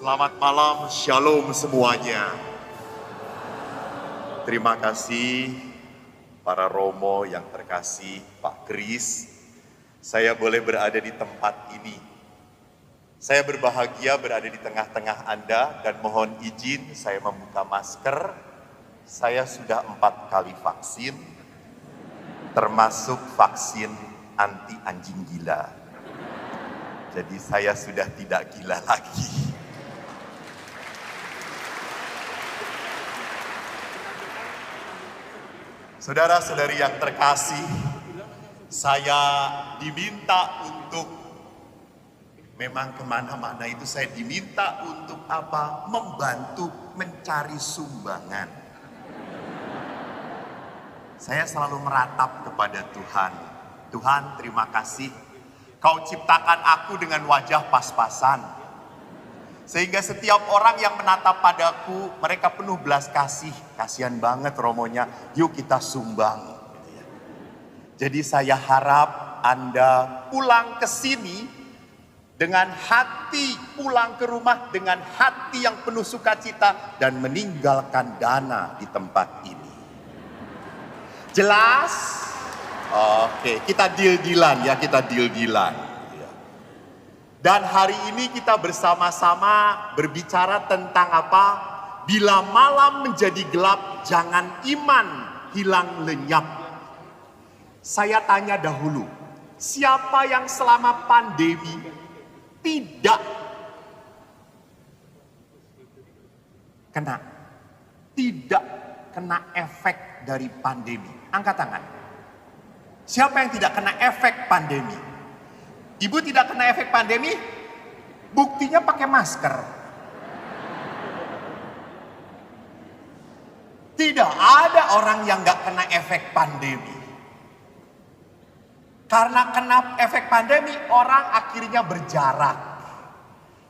Selamat malam, shalom semuanya. Terima kasih para Romo yang terkasih, Pak Kris. Saya boleh berada di tempat ini. Saya berbahagia berada di tengah-tengah Anda dan mohon izin saya membuka masker. Saya sudah 4 kali vaksin, termasuk vaksin anti anjing gila. Jadi saya sudah tidak gila lagi. Saudara-saudari yang terkasih, saya diminta untuk, memang kemana-mana itu saya diminta untuk apa? Membantu mencari sumbangan. Saya selalu meratap kepada Tuhan. Tuhan, terima kasih. Kau ciptakan aku dengan wajah pas-pasan. Sehingga setiap orang yang menatap padaku, mereka penuh belas kasih. Kasihan banget Romonya, yuk kita sumbang. Jadi saya harap Anda pulang ke sini dengan hati, pulang ke rumah dengan hati yang penuh sukacita dan meninggalkan dana di tempat ini. Jelas? Oke, kita deal-dealan ya, kita deal-dealan. Dan hari ini kita bersama-sama berbicara tentang apa? Bila malam menjadi gelap, jangan iman hilang lenyap. Saya tanya dahulu, siapa yang selama pandemi tidak kena efek dari pandemi? Angkat tangan. Siapa yang tidak kena efek pandemi? Ibu tidak kena efek pandemi, buktinya pakai masker. Tidak ada orang yang gak kena efek pandemi. Karena kena efek pandemi, orang akhirnya berjarak.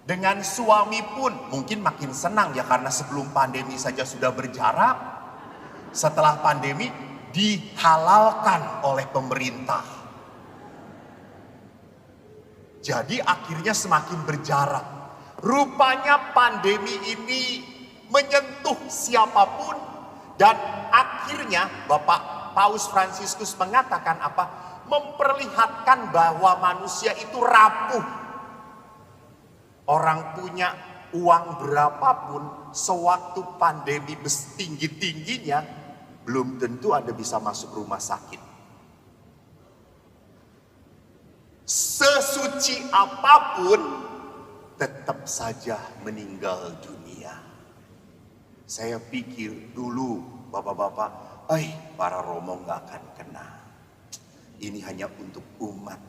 Dengan suami pun mungkin makin senang ya, karena sebelum pandemi saja sudah berjarak. Setelah pandemi dihalalkan oleh pemerintah. Jadi akhirnya semakin berjarak. Rupanya pandemi ini menyentuh siapapun. Dan akhirnya Bapak Paus Fransiskus mengatakan apa? Memperlihatkan bahwa manusia itu rapuh. Orang punya uang berapapun, sewaktu pandemi tinggi-tingginya, belum tentu Anda bisa masuk rumah sakit. Sesuci apapun tetap saja meninggal dunia. Saya pikir dulu bapak-bapak, para Romo gak akan kena. Ini hanya untuk umat.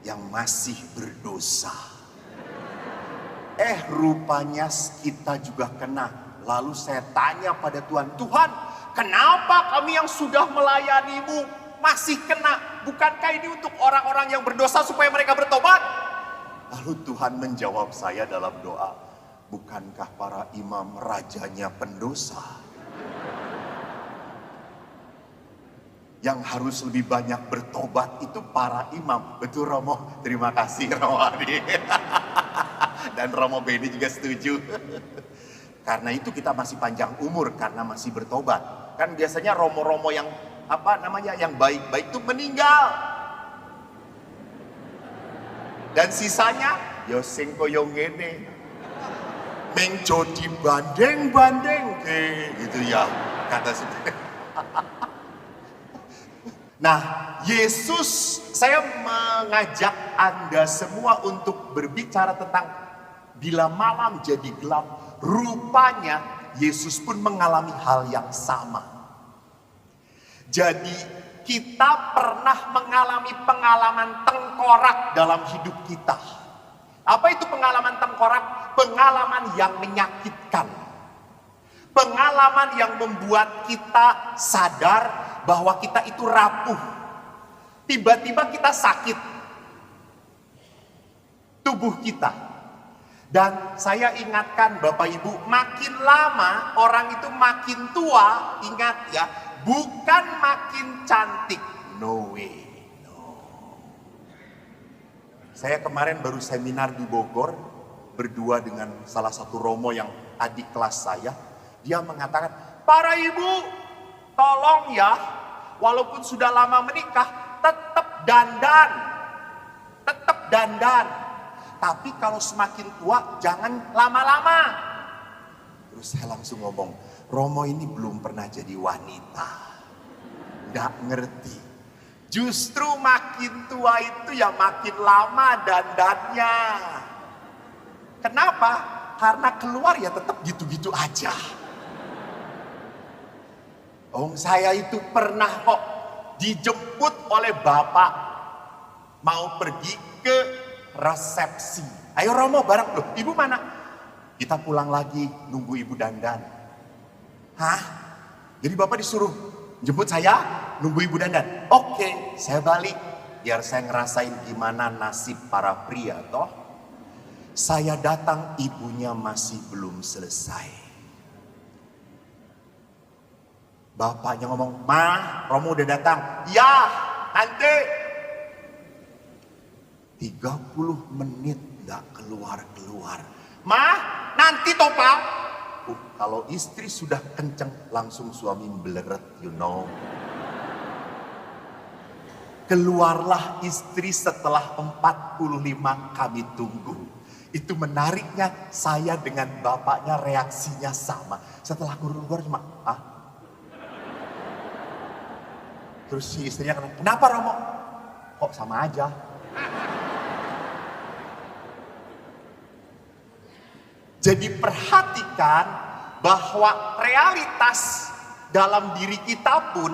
Yang masih berdosa. Rupanya kita juga kena. Lalu saya tanya pada Tuhan, Tuhan, kenapa kami yang sudah melayanimu masih kena? Bukankah ini untuk orang-orang yang berdosa supaya mereka bertobat? Lalu Tuhan menjawab saya dalam doa, bukankah para imam rajanya pendosa? Yang harus lebih banyak bertobat itu para imam. Betul Romo? Terima kasih Romo Adi. Dan Romo Beni juga setuju. Karena itu kita masih panjang umur karena masih bertobat. Kan biasanya romo-romo yang yang baik-baik itu meninggal. Dan sisanya yo sing koyo ngene. Menjadi bandeng-bandeng gitu ya kata saya. Nah, Yesus, saya mengajak Anda semua untuk berbicara tentang bila malam jadi gelap. Rupanya Yesus pun mengalami hal yang sama. Jadi kita pernah mengalami pengalaman tengkorak dalam hidup kita. Apa itu pengalaman tengkorak? Pengalaman yang menyakitkan. Pengalaman yang membuat kita sadar bahwa kita itu rapuh. Tiba-tiba kita sakit. Tubuh kita. Dan saya ingatkan Bapak Ibu, makin lama orang itu makin tua, ingat ya, bukan makin cantik. No way, no. Saya kemarin baru seminar di Bogor, berdua dengan salah satu romo yang adik kelas saya. Dia mengatakan, para ibu, tolong ya, walaupun sudah lama menikah, tetap dandan. Tetap dandan. Tapi kalau semakin tua, jangan lama-lama. Terus saya langsung ngomong, romo ini belum pernah jadi wanita. Nggak ngerti. Justru makin tua itu ya makin lama dandannya. Kenapa? Karena keluar ya tetap gitu-gitu aja. Saya itu pernah kok dijemput oleh bapak mau pergi ke resepsi. Ayo romo bareng, loh ibu mana? Kita pulang lagi nunggu ibu dandan. Hah? Jadi bapak disuruh jemput saya nunggu ibu dandan? Oke, saya balik biar saya ngerasain gimana nasib para pria toh. Saya datang, ibunya masih belum selesai. Bapaknya ngomong, "Ma, Romo udah datang." "Ya, nanti." 30 menit gak keluar-keluar. "Ma, nanti toh Pak." Kalau istri sudah kenceng, langsung suami beleret, you know. Keluarlah istri setelah 45 kami tunggu. Itu menariknya, saya dengan bapaknya reaksinya sama. Setelah keluar cuma, Terus si istrinya kenapa Romo? Kok sama aja? Jadi perhatikan bahwa realitas dalam diri kita pun,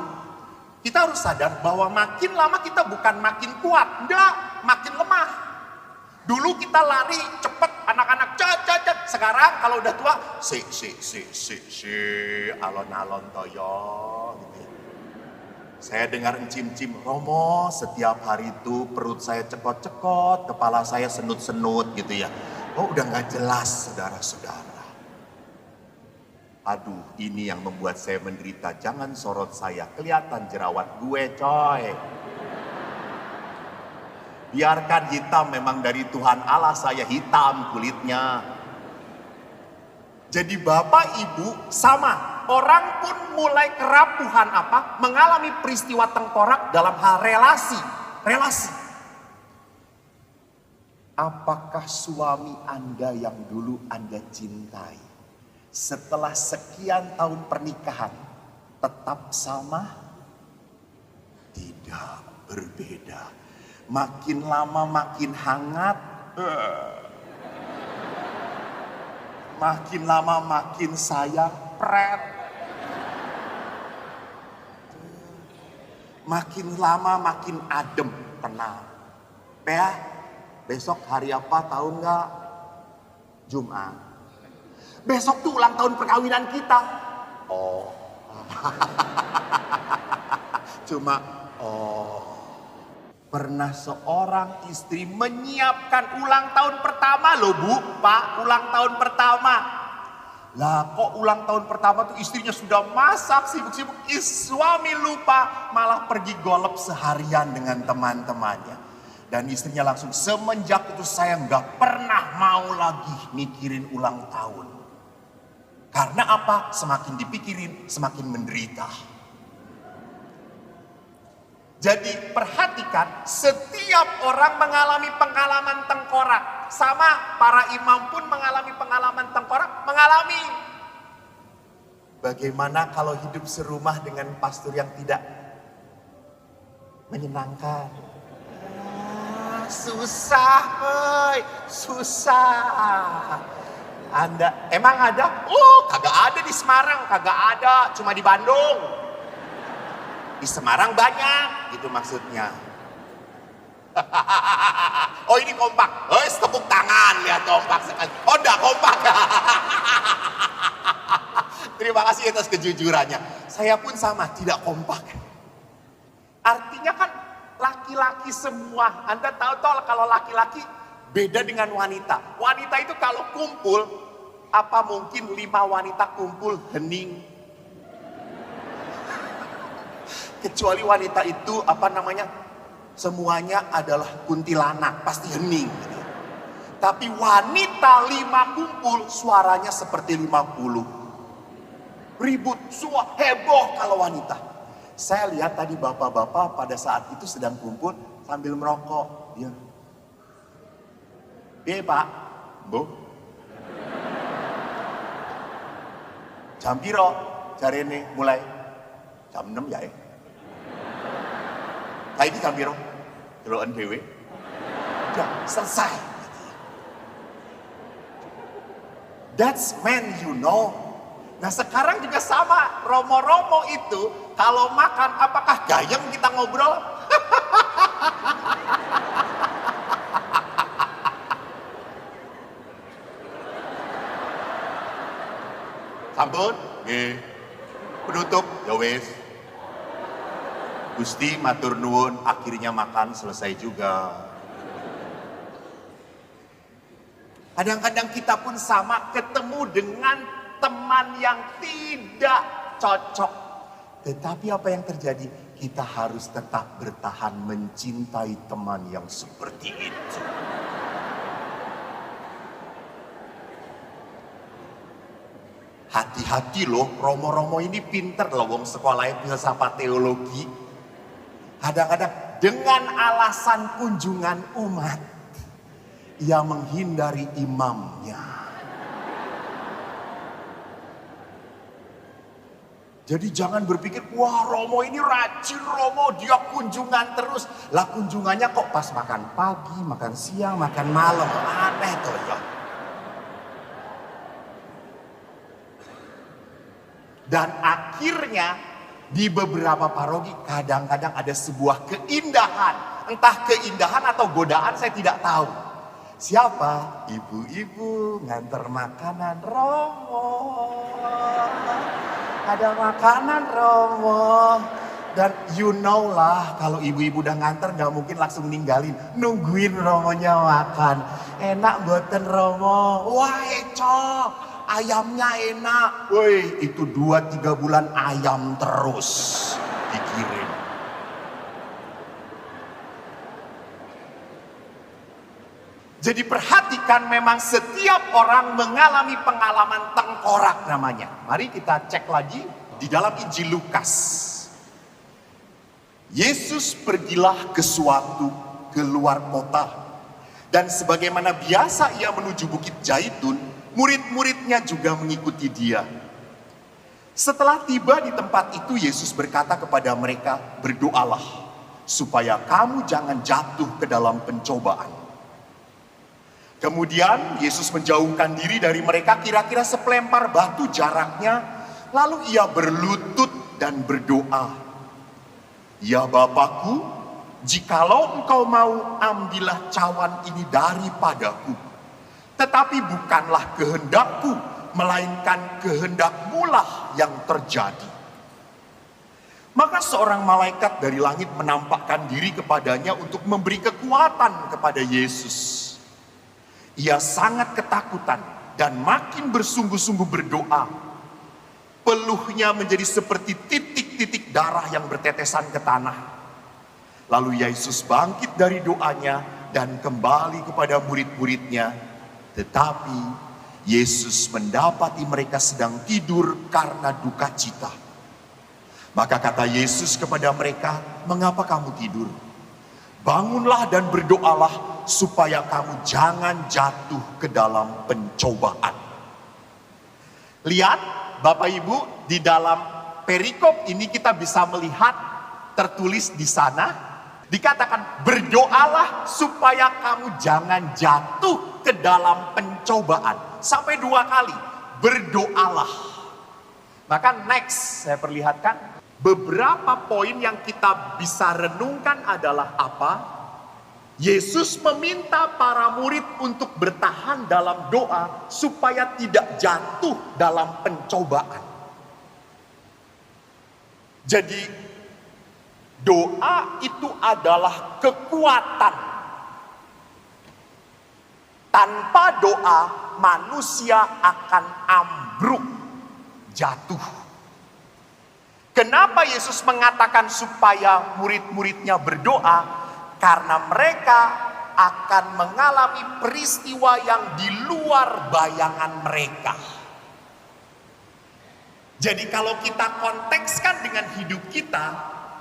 kita harus sadar bahwa makin lama kita bukan makin kuat, enggak, makin lemah. Dulu kita lari cepet, anak-anak cet. Sekarang kalau udah tua, alon-alon toyo gitu ya. Saya dengar encim-cim, Romo setiap hari itu perut saya cekot-cekot, kepala saya senut-senut gitu ya. Udah gak jelas saudara-saudara. Aduh, ini yang membuat saya menderita. Jangan sorot saya, kelihatan jerawat gue coy. Biarkan hitam, memang dari Tuhan Allah saya hitam kulitnya. Jadi bapak ibu sama. Orang pun mulai kerapuhan mengalami peristiwa tengkorak dalam hal relasi. Apakah suami Anda yang dulu Anda cintai, setelah sekian tahun pernikahan, tetap sama? Tidak, berbeda. Makin lama makin hangat. Makin lama makin sayang, pret. Makin lama makin adem, tenang. Ya, besok hari apa tahu nggak? Jumat. Besok tuh ulang tahun perkawinan kita. Pernah seorang istri menyiapkan ulang tahun pertama loh Bu, Pak, ulang tahun pertama. Lah kok ulang tahun pertama tuh istrinya sudah masak, sibuk-sibuk, suami lupa, malah pergi golep seharian dengan teman-temannya. Dan istrinya langsung, semenjak itu saya nggak pernah mau lagi mikirin ulang tahun. Karena apa? Semakin dipikirin, semakin menderita. Jadi perhatikan, setiap orang mengalami pengalaman tengkorak. Sama para imam pun mengalami pengalaman tengkorak, mengalami. Bagaimana kalau hidup serumah dengan pastor yang tidak menyenangkan? Susah. Anda emang ada? Kagak ada di Semarang, kagak ada, cuma di Bandung. Di Semarang banyak, gitu maksudnya. Ini kompak. Tepuk tangan, lihat kompak sekali. Enggak kompak. Terima kasih atas kejujurannya. Saya pun sama, tidak kompak. Artinya kan laki-laki semua. Anda tahu kalau laki-laki beda dengan wanita. Wanita itu kalau kumpul, apa mungkin 5 wanita kumpul hening? Kecuali wanita itu semuanya adalah kuntilanak, pasti hening gitu. Tapi wanita 5 kumpul, suaranya seperti 50. Ribut, semua heboh kalau wanita. Saya lihat tadi bapak-bapak pada saat itu sedang kumpul sambil merokok. Ya. Pak, Bu. Jam piro? Jarene mulai jam 6 ya. Ini jam piro? Deloken dhewe. Udah selesai. That's when you know. Nah sekarang juga sama, romo-romo itu kalau makan apakah gayeng kita ngobrol? Sampun, nggih. Penutup, ya wis. Gusti matur nuwun, akhirnya makan selesai juga. Kadang-kadang kita pun sama, ketemu dengan teman yang tidak cocok. Tetapi apa yang terjadi? Kita harus tetap bertahan mencintai teman yang seperti itu. Hati-hati loh, romo-romo ini pinter loh, wong sekolahnya filsafat teologi. Kadang-kadang dengan alasan kunjungan umat, ia menghindari imamnya. Jadi jangan berpikir, wah romo ini rajin romo, dia kunjungan terus. Lah kunjungannya kok pas makan pagi, makan siang, makan malam, aneh tuh ya. Dan akhirnya di beberapa paroki kadang-kadang ada sebuah keindahan. Entah keindahan atau godaan saya tidak tahu. Siapa? Ibu-ibu nganter makanan romo. Ada makanan romo. Dan you know lah kalau ibu-ibu udah nganter gak mungkin langsung ninggalin. Nungguin romonya makan. Enak buatan romo. Wah eco. Ayamnya enak, woi itu 2-3 bulan ayam terus dikirim. Jadi perhatikan memang setiap orang mengalami pengalaman tengkorak namanya. Mari kita cek lagi di dalam Injil Lukas. Yesus pergilah ke suatu keluar kota. Dan sebagaimana biasa ia menuju Bukit Zaitun, murid-muridnya juga mengikuti dia. Setelah tiba di tempat itu, Yesus berkata kepada mereka, berdoalah supaya kamu jangan jatuh ke dalam pencobaan. Kemudian Yesus menjauhkan diri dari mereka kira-kira sepelempar batu jaraknya. Lalu ia berlutut dan berdoa. Ya Bapakku, jikalau engkau mau, ambillah cawan ini daripadaku. Tetapi bukanlah kehendakku, melainkan kehendak-Mulah yang terjadi. Maka seorang malaikat dari langit menampakkan diri kepadanya untuk memberi kekuatan kepada Yesus. Ia sangat ketakutan dan makin bersungguh-sungguh berdoa. Peluhnya menjadi seperti titik-titik darah yang bertetesan ke tanah. Lalu Yesus bangkit dari doanya dan kembali kepada murid-muridnya. Tetapi Yesus mendapati mereka sedang tidur karena duka cita. Maka kata Yesus kepada mereka, mengapa kamu tidur? Bangunlah dan berdoalah supaya kamu jangan jatuh ke dalam pencobaan. Lihat Bapak Ibu, di dalam perikop ini kita bisa melihat tertulis di sana. Dikatakan berdoalah supaya kamu jangan jatuh ke dalam pencobaan. Sampai 2 kali berdoalah. Maka next saya perlihatkan beberapa poin yang kita bisa renungkan adalah apa? Yesus meminta para murid untuk bertahan dalam doa supaya tidak jatuh dalam pencobaan. Jadi doa itu adalah kekuatan. Tanpa doa manusia akan ambruk, jatuh. Kenapa Yesus mengatakan supaya murid-muridnya berdoa? Karena mereka akan mengalami peristiwa yang di luar bayangan mereka. Jadi kalau kita kontekskan dengan hidup kita,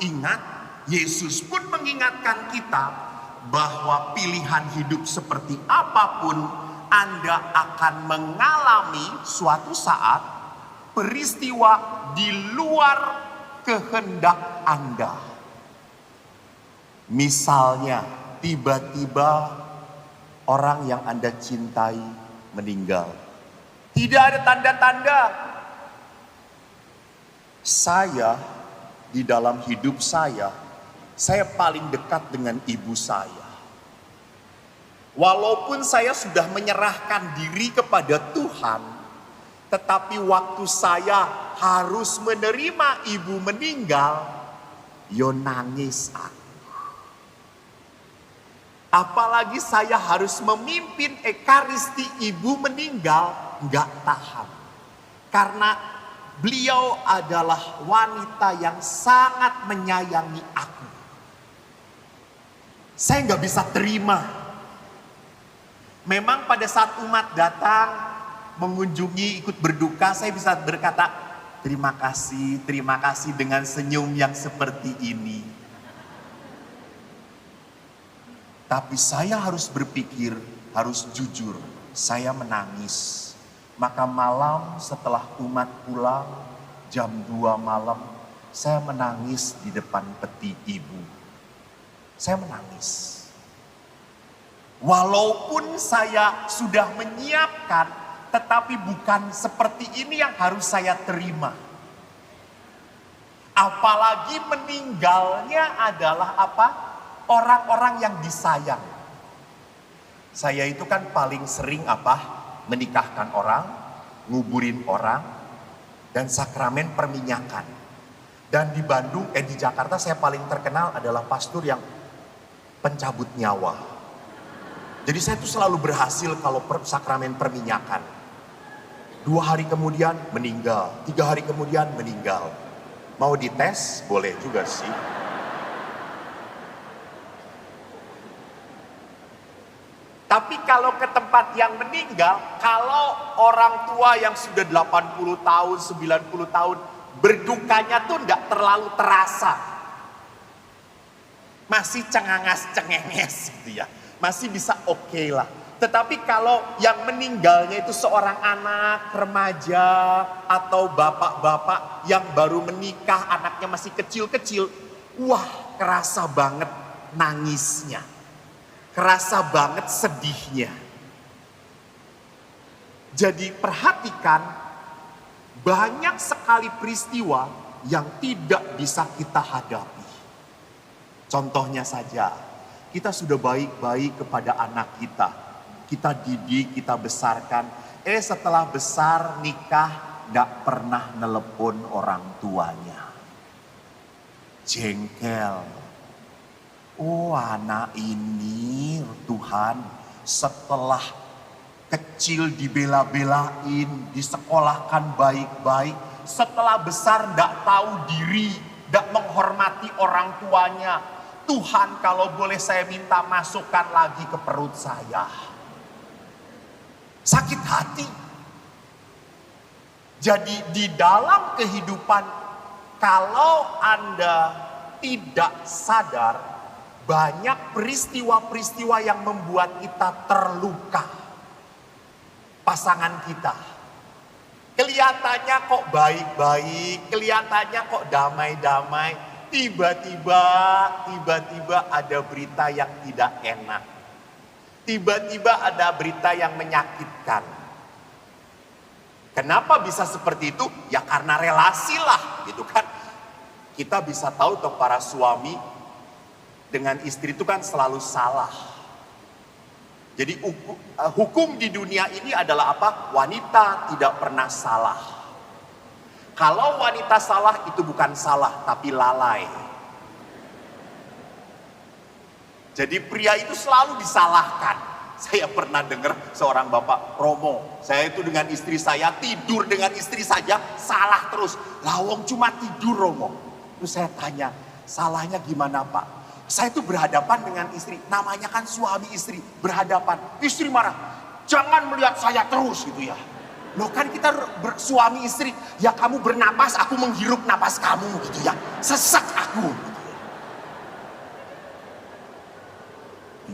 ingat Yesus pun mengingatkan kita bahwa pilihan hidup seperti apapun Anda akan mengalami suatu saat peristiwa di luar kehendak Anda. Misalnya tiba-tiba orang yang Anda cintai meninggal. Tidak ada tanda-tanda. Saya di dalam hidup saya paling dekat dengan ibu saya. Walaupun saya sudah menyerahkan diri kepada Tuhan, tetapi waktu saya harus menerima ibu meninggal, yo nangis aku. Apalagi saya harus memimpin ekaristi ibu meninggal, nggak tahan. Karena beliau adalah wanita yang sangat menyayangi aku. Saya nggak bisa terima. Memang pada saat umat datang mengunjungi, ikut berduka, saya bisa berkata, terima kasih dengan senyum yang seperti ini. Tapi saya harus berpikir, harus jujur, saya menangis. Maka malam setelah umat pulang, jam 2 malam, saya menangis di depan peti ibu. Saya menangis. Walaupun saya sudah menyiapkan, tetapi bukan seperti ini yang harus saya terima. Apalagi meninggalnya adalah apa? Orang-orang yang disayang. Saya itu kan paling sering apa? Menikahkan orang, nguburin orang, dan sakramen perminyakan. Dan di Bandung, di Jakarta saya paling terkenal adalah pastor yang pencabut nyawa. Jadi saya tuh selalu berhasil kalau sakramen perminyakan. 2 hari kemudian meninggal, 3 hari kemudian meninggal. Mau dites? Boleh juga sih. Tapi kalau ke tempat yang meninggal, kalau orang tua yang sudah 80 tahun, 90 tahun, berdukanya tuh enggak terlalu terasa. Masih cengangas-cengenges gitu ya. Masih bisa oke lah. Tetapi kalau yang meninggalnya itu seorang anak, remaja, atau bapak-bapak yang baru menikah, anaknya masih kecil-kecil, wah kerasa banget nangisnya. Kerasa banget sedihnya. Jadi perhatikan, banyak sekali peristiwa yang tidak bisa kita hadapi. Contohnya saja, kita sudah baik-baik kepada anak kita. Kita didik, kita besarkan. Setelah besar nikah, gak pernah nelepon orang tuanya. Jengkel. Oh anak ini Tuhan setelah kecil dibela-belain, disekolahkan baik-baik. Setelah besar gak tahu diri, gak menghormati orang tuanya. Tuhan kalau boleh saya minta masukkan lagi ke perut saya. Sakit hati. Jadi di dalam kehidupan kalau Anda tidak sadar, banyak peristiwa-peristiwa yang membuat kita terluka. Pasangan kita. Kelihatannya kok baik-baik, kelihatannya kok damai-damai. Tiba-tiba ada berita yang tidak enak. Tiba-tiba ada berita yang menyakitkan. Kenapa bisa seperti itu? Ya karena relasi lah gitu kan. Kita bisa tahu tuh para suami dengan istri itu kan selalu salah. Jadi hukum di dunia ini adalah apa? Wanita tidak pernah salah. Kalau wanita salah itu bukan salah tapi lalai. Jadi pria itu selalu disalahkan. Saya pernah dengar seorang bapak Romo. Saya itu dengan istri saya tidur dengan istri saja salah terus. Lawong cuma tidur Romo. Terus saya tanya, salahnya gimana Pak? Saya tuh berhadapan dengan istri, namanya kan suami istri, berhadapan. Istri marah, jangan melihat saya terus gitu ya. Loh kan kita suami istri, ya kamu bernapas, aku menghirup napas kamu gitu ya. Sesak aku.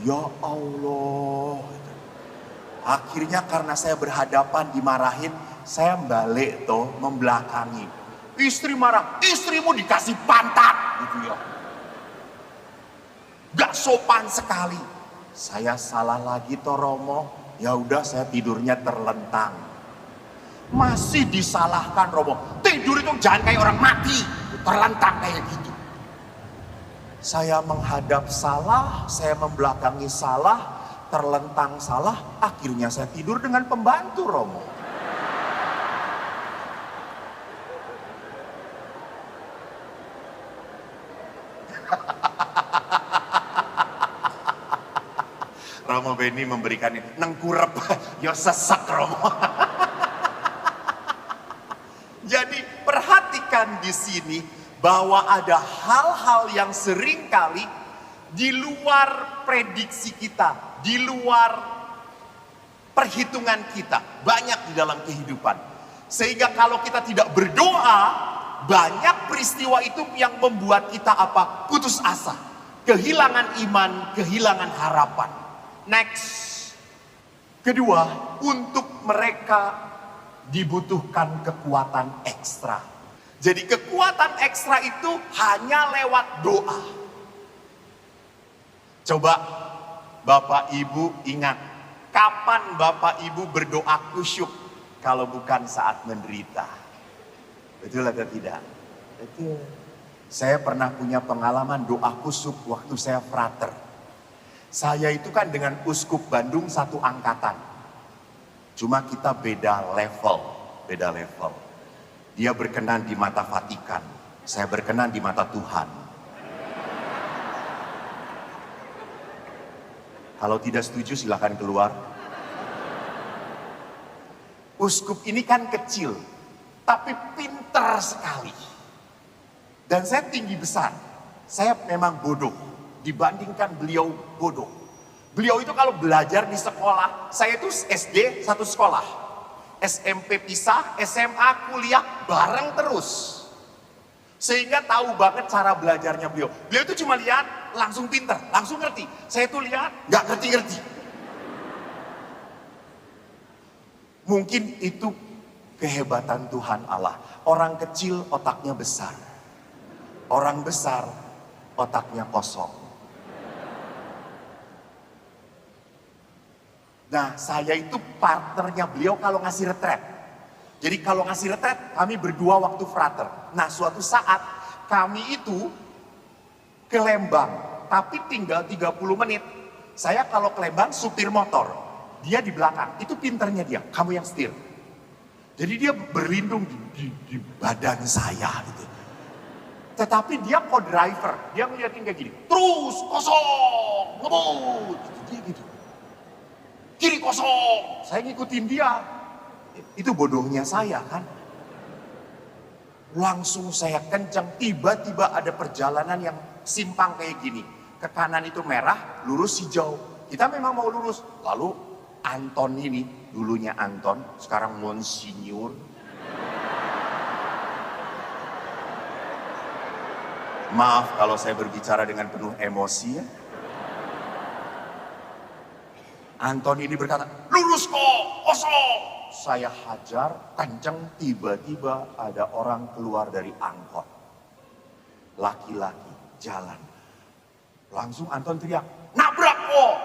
Ya Allah. Akhirnya karena saya berhadapan dimarahin, saya balik tuh membelakangi. Istri marah, istrimu dikasih pantat gitu ya. Gak sopan sekali. Saya salah lagi toh Romo. Ya udah saya tidurnya terlentang. Masih disalahkan Romo. Tidur itu jangan kayak orang mati. Terlentang kayak gitu. Saya menghadap salah, saya membelakangi salah, terlentang salah. Akhirnya saya tidur dengan pembantu Romo. Romo Beni memberikan ini, nengkurep, ya sesak Romo. Jadi perhatikan di sini bahwa ada hal-hal yang seringkali di luar prediksi kita, di luar perhitungan kita, banyak di dalam kehidupan. Sehingga kalau kita tidak berdoa, banyak peristiwa itu yang membuat kita apa? Putus asa, kehilangan iman, kehilangan harapan. Next. Kedua, untuk mereka dibutuhkan kekuatan ekstra. Jadi kekuatan ekstra itu hanya lewat doa. Coba Bapak Ibu ingat, kapan Bapak Ibu berdoa kusyuk kalau bukan saat menderita? Betul atau tidak? Betul. Saya pernah punya pengalaman doa kusyuk waktu saya frater. Saya itu kan dengan Uskup Bandung satu angkatan. Cuma kita beda level. Dia berkenan di mata Vatikan, saya berkenan di mata Tuhan. Kalau tidak setuju silahkan keluar. Uskup ini kan kecil, tapi pintar sekali. Dan saya tinggi besar, saya memang bodoh. Dibandingkan beliau bodoh. Beliau itu kalau belajar di sekolah, saya itu SD satu sekolah, SMP pisah, SMA kuliah bareng terus. Sehingga tahu banget cara belajarnya beliau. Beliau itu cuma lihat langsung pinter, langsung ngerti. Saya tuh lihat nggak ngerti-ngerti. Mungkin itu kehebatan Tuhan Allah. Orang kecil otaknya besar, orang besar otaknya kosong. Nah, saya itu partnernya beliau kalau ngasih retret. Jadi kalau ngasih retret, kami berdua waktu frater. Nah, suatu saat kami itu ke Lembang, tapi tinggal 30 menit. Saya kalau ke Lembang supir motor, dia di belakang. Itu pinternya dia, kamu yang setir. Jadi dia berlindung di badan saya gitu. Tetapi dia co-driver, dia ngeliatin kayak gini. Terus, kosong, ngebut, gitu, dia gitu. Kiri kosong, saya ngikutin dia. Itu bodohnya saya kan. Langsung saya kencang, tiba-tiba ada perjalanan yang simpang kayak gini. Ke kanan itu merah, lurus hijau. Kita memang mau lurus. Lalu Anton ini, dulunya Anton, sekarang Monsinyur. Maaf kalau saya berbicara dengan penuh emosi ya. Anton ini berkata, lurus kok, kosong. Saya hajar, kenceng, tiba-tiba ada orang keluar dari angkot. Laki-laki, jalan. Langsung Anton teriak, nabrak kok.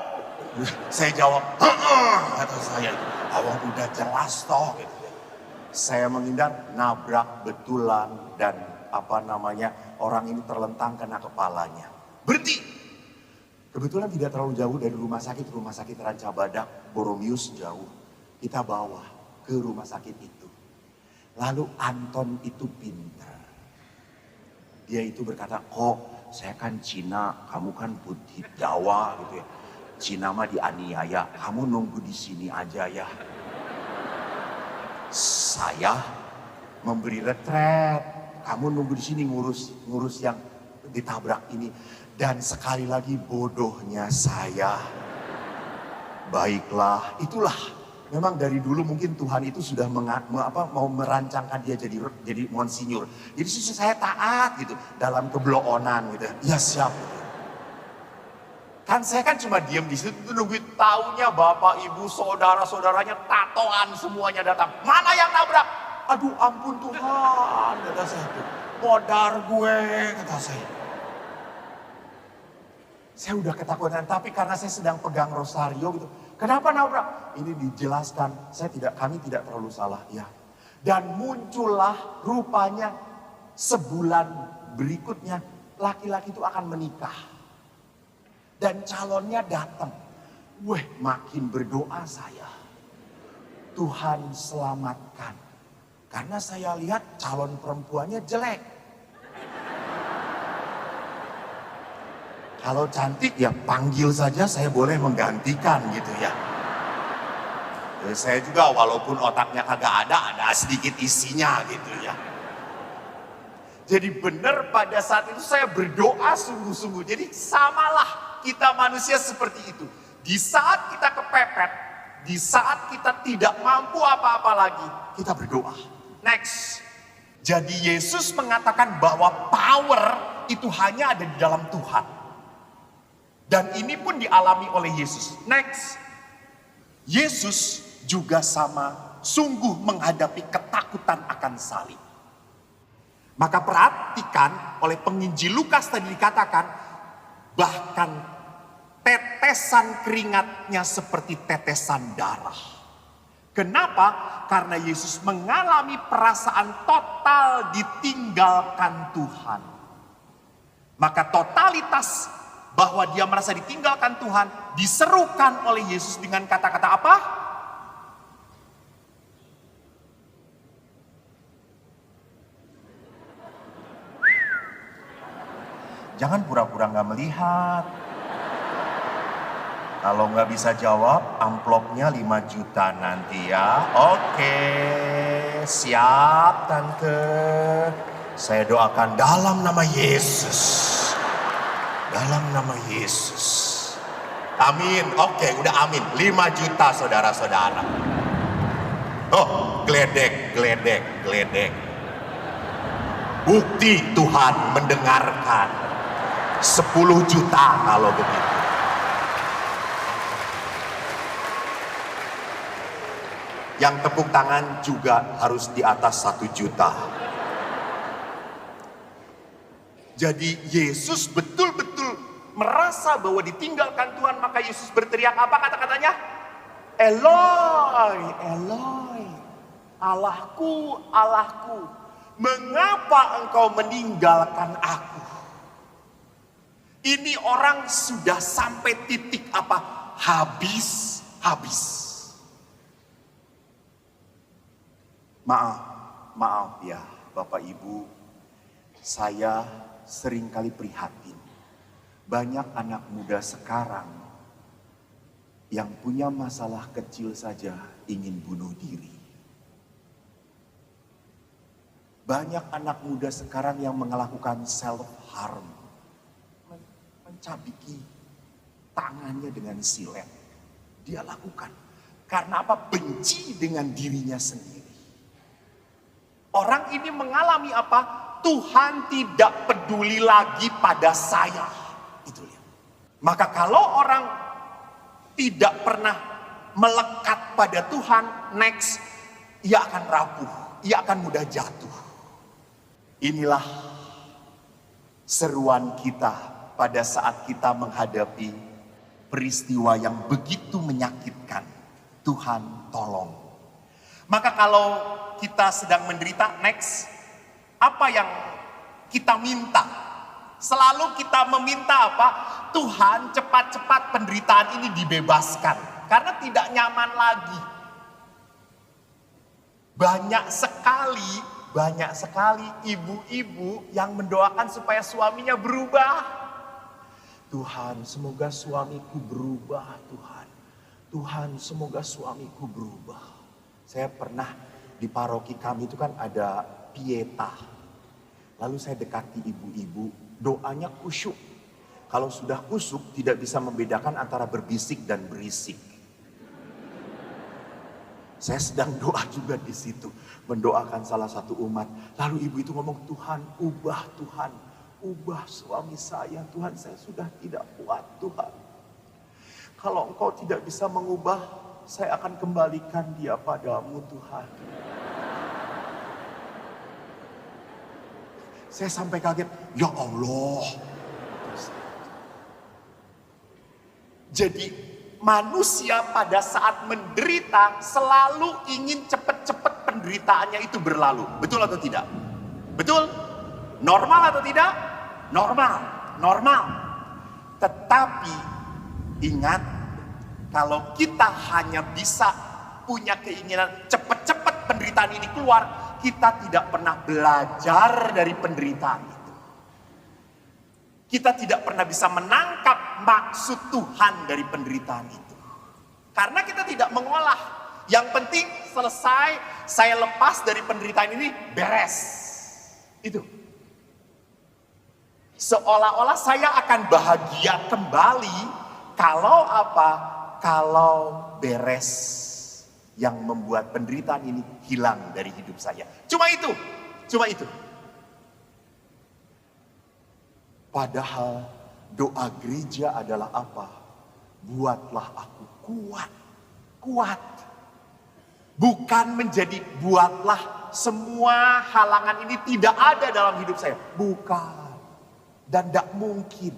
Saya jawab, kata saya itu. Awang udah jelas toh. Gitu. Saya menghindar, nabrak betulan dan orang ini terlentang kena kepalanya. Berhenti. Kebetulan tidak terlalu jauh dari rumah sakit Ranca Badak, Boromius jauh. Kita bawa ke rumah sakit itu. Lalu Anton itu pintar. Dia itu berkata, kok saya kan Cina, kamu kan putih Jawa gitu ya. Cina mah dianiaya, kamu nunggu di sini aja ya. Saya memberi retret, kamu nunggu di sini ngurus yang ditabrak ini. Dan sekali lagi bodohnya saya. Baiklah, itulah. Memang dari dulu mungkin Tuhan itu sudah mau merancangkan dia jadi monsinyur. Jadi saya taat gitu dalam kebloonan gitu. Ya siap. Kan saya kan cuma diam di situ nunggu, taunya bapak ibu saudara-saudaranya tatoan semuanya datang. Mana yang nabrak? Aduh ampun Tuhan, kata saya itu. Modar gue, kata saya. Saya udah ketakutan, tapi karena saya sedang pegang rosario gitu. Kenapa nabrak? Ini dijelaskan, kami tidak terlalu salah ya. Dan muncullah rupanya sebulan berikutnya laki-laki itu akan menikah. Dan calonnya datang. Makin berdoa saya. Tuhan selamatkan. Karena saya lihat calon perempuannya jelek. Kalau cantik ya panggil saja, saya boleh menggantikan gitu ya. Jadi saya juga walaupun otaknya kagak ada sedikit isinya gitu ya. Jadi benar pada saat itu saya berdoa sungguh-sungguh. Jadi samalah kita manusia seperti itu. Di saat kita kepepet, di saat kita tidak mampu apa-apa lagi, kita berdoa. Next. Jadi Yesus mengatakan bahwa power itu hanya ada di dalam Tuhan. Dan ini pun dialami oleh Yesus. Next. Yesus juga sama sungguh menghadapi ketakutan akan salib. Maka perhatikan oleh penginjil Lukas tadi dikatakan bahkan tetesan keringatnya seperti tetesan darah. Kenapa? Karena Yesus mengalami perasaan total ditinggalkan Tuhan. Maka totalitas bahwa dia merasa ditinggalkan Tuhan diserukan oleh Yesus dengan kata-kata apa? Jangan pura-pura nggak melihat. Kalau nggak bisa jawab, amplopnya 5 juta nanti ya. Oke, siap tante. Saya doakan dalam nama Yesus. Dalam nama Yesus. Amin. Oke, udah amin. 5 juta saudara-saudara. Oh, geledek. Bukti Tuhan mendengarkan. 10 juta kalau begitu. Yang tepuk tangan juga harus di atas 1 juta. Jadi Yesus betul-betul merasa bahwa ditinggalkan Tuhan, maka Yesus berteriak apa kata-katanya? Eloi, Eloi, Allahku, Allahku, mengapa engkau meninggalkan aku? Ini orang sudah sampai titik apa? Habis. Maaf ya Bapak Ibu, saya seringkali prihatin. Banyak anak muda sekarang yang punya masalah kecil saja ingin bunuh diri. Banyak anak muda sekarang yang melakukan self harm, mencabiki tangannya dengan silet. Dia lakukan karena apa? Benci dengan dirinya sendiri. Orang ini mengalami apa? Tuhan tidak peduli lagi pada saya. Itu lihat. Maka kalau orang tidak pernah melekat pada Tuhan, next, ia akan rapuh, ia akan mudah jatuh. Inilah seruan kita pada saat kita menghadapi peristiwa yang begitu menyakitkan. Tuhan tolong. Maka kalau kita sedang menderita, next, apa yang kita minta? Selalu kita meminta apa? Tuhan cepat-cepat penderitaan ini dibebaskan. Karena tidak nyaman lagi. Banyak sekali ibu-ibu yang mendoakan supaya suaminya berubah. Tuhan, semoga suamiku berubah, Tuhan. Tuhan, semoga suamiku berubah. Saya pernah di paroki kami itu kan ada pieta. Lalu saya dekati ibu-ibu Doanya khusyuk. Kalau sudah khusyuk tidak bisa membedakan antara berbisik dan berisik. Saya sedang doa juga di situ, mendoakan salah satu umat. Lalu ibu itu ngomong, Tuhan, ubah suami saya. Tuhan, saya sudah tidak kuat, Tuhan. Kalau Engkau tidak bisa mengubah, saya akan kembalikan dia padamu, Tuhan. Saya sampai kaget, ya Allah. Jadi manusia pada saat menderita selalu ingin cepat-cepat penderitaannya itu berlalu. Betul atau tidak? Betul? Normal atau tidak? Normal. Tetapi ingat, kalau kita hanya bisa punya keinginan cepat-cepat penderitaan ini keluar, kita tidak pernah belajar dari penderitaan itu. Kita tidak pernah bisa menangkap maksud Tuhan dari penderitaan itu. Karena kita tidak mengolah. Yang penting selesai, saya lepas dari penderitaan ini, beres. Itu. Seolah-olah saya akan bahagia kembali kalau apa? Kalau beres yang membuat penderitaan ini hilang dari hidup saya. Cuma itu. Padahal doa gereja adalah apa? Buatlah aku kuat. Bukan menjadi buatlah semua halangan ini tidak ada dalam hidup saya. Bukan. Dan tidak mungkin.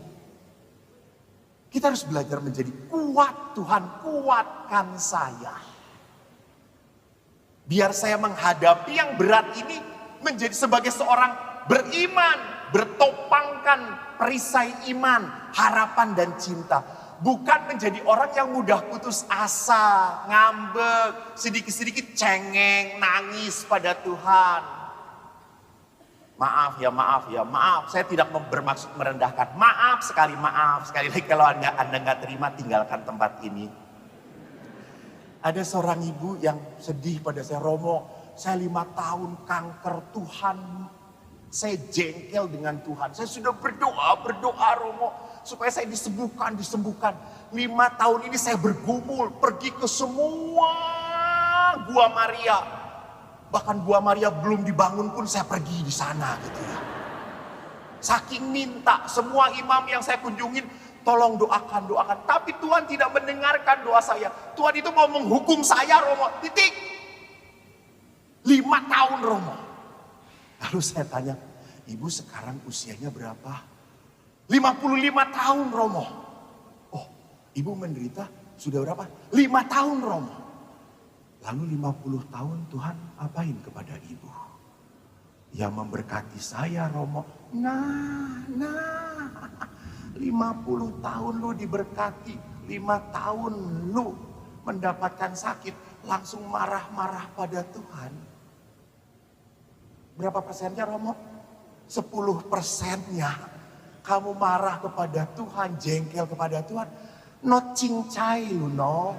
Kita harus belajar menjadi kuat. Tuhan, kuatkan saya. Biar saya menghadapi yang berat ini menjadi sebagai seorang beriman. Bertopangkan perisai iman, harapan dan cinta. Bukan menjadi orang yang mudah putus asa, ngambek, sedikit-sedikit cengeng, nangis pada Tuhan. Maaf. Saya tidak bermaksud merendahkan. Maaf sekali lagi kalau Anda nggak terima, tinggalkan tempat ini. Ada seorang ibu yang sedih pada saya, Romo, saya 5 tahun kanker, Tuhan. Saya jengkel dengan Tuhan. Saya sudah berdoa Romo, supaya saya disembuhkan. 5 tahun ini saya bergumul, pergi ke semua Gua Maria. Bahkan Gua Maria belum dibangun pun saya pergi di sana gitu ya. Saking minta, semua imam yang saya kunjungin, tolong doakan. Tapi Tuhan tidak mendengarkan doa saya. Tuhan itu mau menghukum saya, Romo. Titik. 5 tahun, Romo. Lalu saya tanya, ibu sekarang usianya berapa? 55 tahun, Romo. Oh, ibu menderita sudah berapa? 5 tahun, Romo. Lalu 50 tahun Tuhan apain kepada ibu? Ya memberkati saya, Romo. Nah, 50 tahun lu diberkati, 5 tahun lu mendapatkan sakit, langsung marah-marah pada Tuhan. Berapa persennya, Romo? 10%-nya. Kamu marah kepada Tuhan, jengkel kepada Tuhan. No cincai lu, no.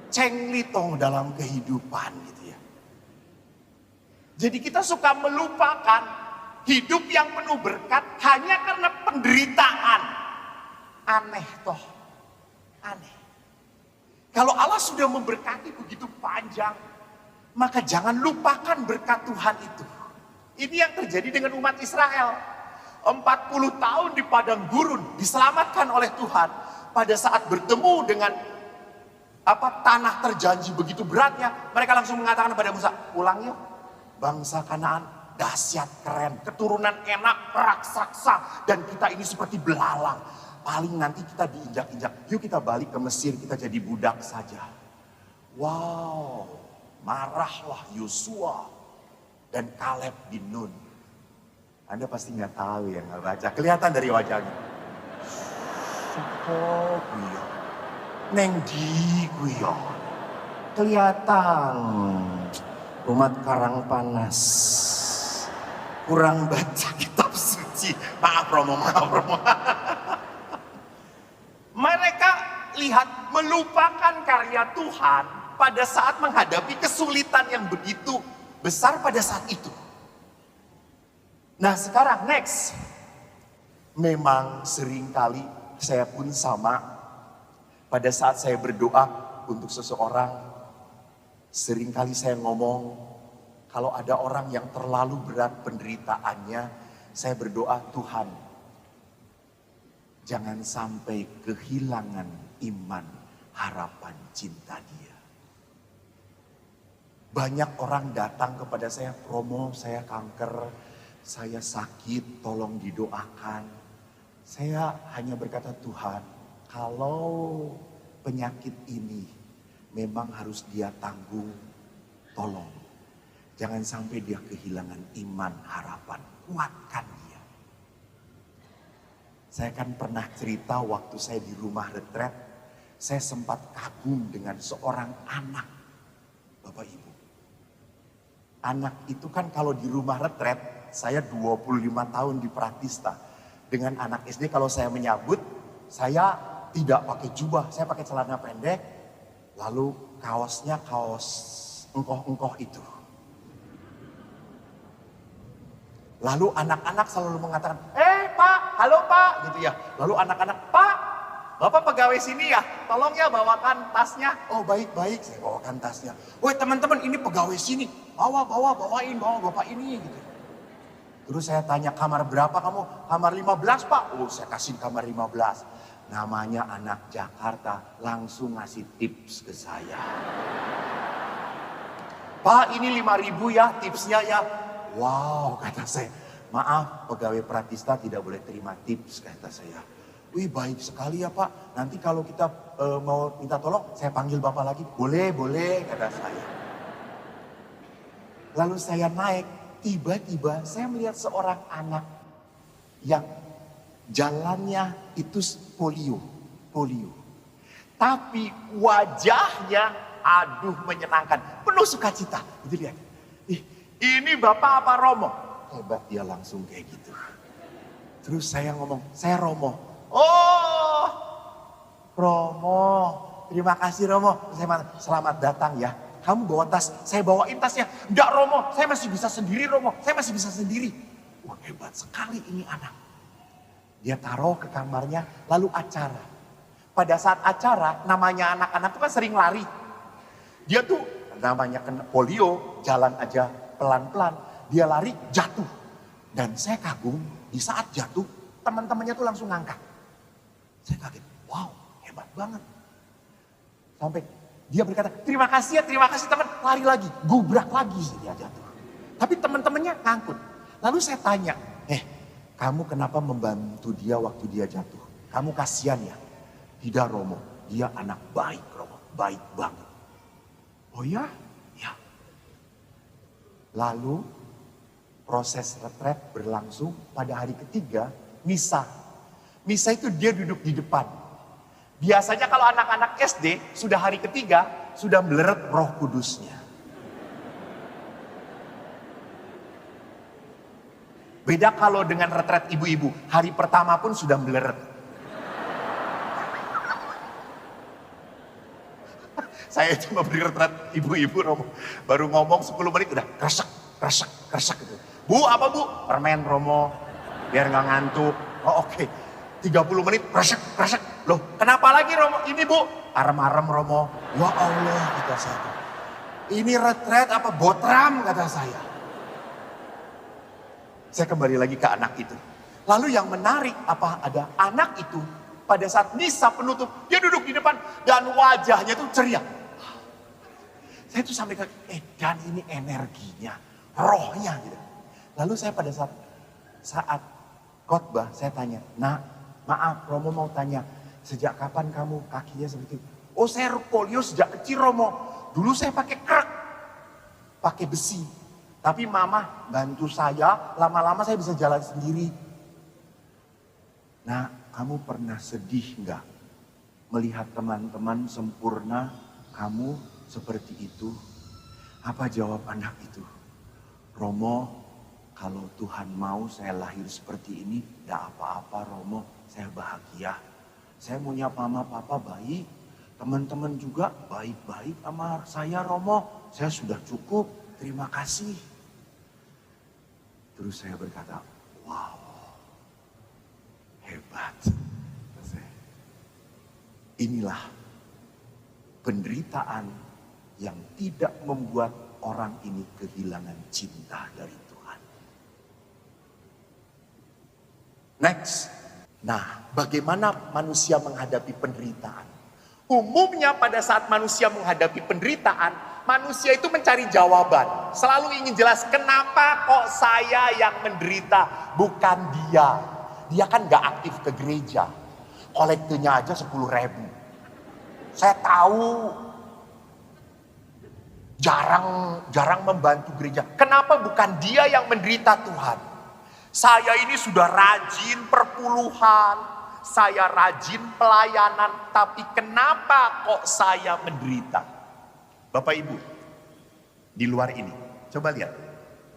Cenglitong dalam kehidupan gitu ya. Jadi kita suka melupakan hidup yang penuh berkat hanya karena penderitaan. Aneh toh. Aneh. Kalau Allah sudah memberkati begitu panjang, maka jangan lupakan berkat Tuhan itu. Ini yang terjadi dengan umat Israel. 40 tahun di padang gurun diselamatkan oleh Tuhan. Pada saat bertemu dengan tanah terjanji begitu beratnya, mereka langsung mengatakan kepada Musa, pulang yuk. Bangsa Kanaan dahsyat, keren, keturunan enak, raksasa, dan kita ini seperti belalang. Paling nanti kita diinjak-injak. Yuk kita balik ke Mesir, kita jadi budak saja. Wow. Marahlah Yosua dan Kaleb bin Nun. Anda pasti nggak tahu ya, nggak baca. Kelihatan dari wajahnya. Sopo kuyo, neng di kuyo. Kelihatan umat Karang Panas kurang baca kitab suci. Maaf Romo. Mereka lihat melupakan karya Tuhan pada saat menghadapi kesulitan yang begitu besar pada saat itu. Nah sekarang next. Memang seringkali saya pun sama, pada saat saya berdoa untuk seseorang, seringkali saya ngomong, kalau ada orang yang terlalu berat penderitaannya, saya berdoa, Tuhan, jangan sampai kehilangan iman, harapan, cinta dia. Banyak orang datang kepada saya, Romo, saya kanker, saya sakit, tolong didoakan. Saya hanya berkata, Tuhan, kalau penyakit ini memang harus dia tanggung, tolong. Jangan sampai dia kehilangan iman, harapan, kuatkan dia. Saya kan pernah cerita waktu saya di rumah retret, saya sempat kagum dengan seorang anak, Bapak Ibu. Anak itu kan kalau di rumah retret, saya 25 tahun di Pratista. Dengan anak SD kalau saya menyambut, saya tidak pakai jubah, saya pakai celana pendek. Lalu kaosnya kaos engkoh-engkoh itu. Lalu anak-anak selalu mengatakan, Pak, halo Pak, gitu ya. Lalu anak-anak, Pak, Bapak pegawai sini ya, tolong ya bawakan tasnya. Oh baik-baik, saya bawakan tasnya. Woi teman-teman, ini pegawai sini, bawain Bapak ini gitu. Terus saya tanya, kamar berapa kamu? Kamar 15 Pak. Oh saya kasih kamar 15. Namanya anak Jakarta, langsung ngasih tips ke saya. Pak ini 5.000 ya tipsnya ya. Wow kata saya, maaf pegawai Pratista tidak boleh terima tips kata saya. Wih baik sekali ya Pak, nanti kalau kita mau minta tolong saya panggil Bapak lagi. Boleh kata saya. Lalu saya naik. Tiba-tiba saya melihat seorang anak yang jalannya itu polio. Tapi wajahnya aduh menyenangkan, penuh sukacita. Itu lihat. Ini Bapak apa Romo? Hebat dia langsung kayak gitu. Terus saya ngomong, saya Romo. Oh, Romo. Terima kasih Romo. Selamat datang ya. Kamu bawa tas, saya bawain tasnya. Enggak Romo, saya masih bisa sendiri Romo. Saya masih bisa sendiri. Wah hebat sekali ini anak. Dia taruh ke kamarnya, lalu acara. Pada saat acara, namanya anak-anak itu kan sering lari. Dia tuh namanya kena polio, jalan aja pelan-pelan. Dia lari, jatuh. Dan saya kagum, di saat jatuh, teman-temannya tuh langsung ngangkat. Saya kaget, wow hebat banget. Sampai dia berkata, terima kasih teman, lari lagi, gubrak lagi dia jatuh. Tapi teman-temannya ngangkut. Lalu saya tanya, kamu kenapa membantu dia waktu dia jatuh? Kamu kasihan ya? Tidak Romo, dia anak baik Romo, baik banget. Oh ya? Ya. Lalu proses retret berlangsung pada hari ketiga, misa. Misa itu dia duduk di depan. Biasanya kalau anak-anak SD sudah hari ketiga sudah meleret Roh Kudusnya. Beda kalau dengan retret ibu-ibu, hari pertama pun sudah meleret. Saya cuma beri retret ibu-ibu Romo, baru ngomong 10 menit udah kresek gitu. Bu apa bu? Permen Romo, biar nggak ngantuk. Oh oke. 30 menit kresek. Loh kenapa lagi Romo? Ini bu, arem-arem Romo. Ya Allah kata saya. Ini retret apa botram kata saya. Saya kembali lagi ke anak itu. Lalu yang menarik apa ada anak itu pada saat misa penutup. Dia duduk di depan dan wajahnya tuh ceria. Saya tuh sampai ke dan ini energinya, rohnya gitu. Lalu saya pada saat khotbah saya tanya, nak maaf Romo mau tanya, sejak kapan kamu kakinya seperti itu? Oh saya polio sejak kecil Romo. Dulu saya pakai krek, pakai besi. Tapi mama bantu saya, lama-lama saya bisa jalan sendiri. Nah kamu pernah sedih nggak melihat teman-teman sempurna, kamu seperti itu? Apa jawab anak itu? Romo, kalau Tuhan mau saya lahir seperti ini, tidak apa-apa Romo. Saya bahagia. Saya punya mama papa baik. Teman-teman juga baik-baik sama saya Romo. Saya sudah cukup. Terima kasih. Terus saya berkata, wow. hebat. Inilah penderitaan yang tidak membuat orang ini kehilangan cinta dari Tuhan. Next. Nah, bagaimana manusia menghadapi penderitaan? Umumnya pada saat manusia menghadapi penderitaan, manusia itu mencari jawaban. Selalu ingin jelas, kenapa kok saya yang menderita, bukan dia. Dia kan gak aktif ke gereja. Kolektenya aja 10.000. Saya tahu jarang membantu gereja. Kenapa bukan dia yang menderita Tuhan? Saya ini sudah rajin perpuluhan, saya rajin pelayanan, tapi kenapa kok saya menderita? Bapak Ibu, di luar ini, coba lihat.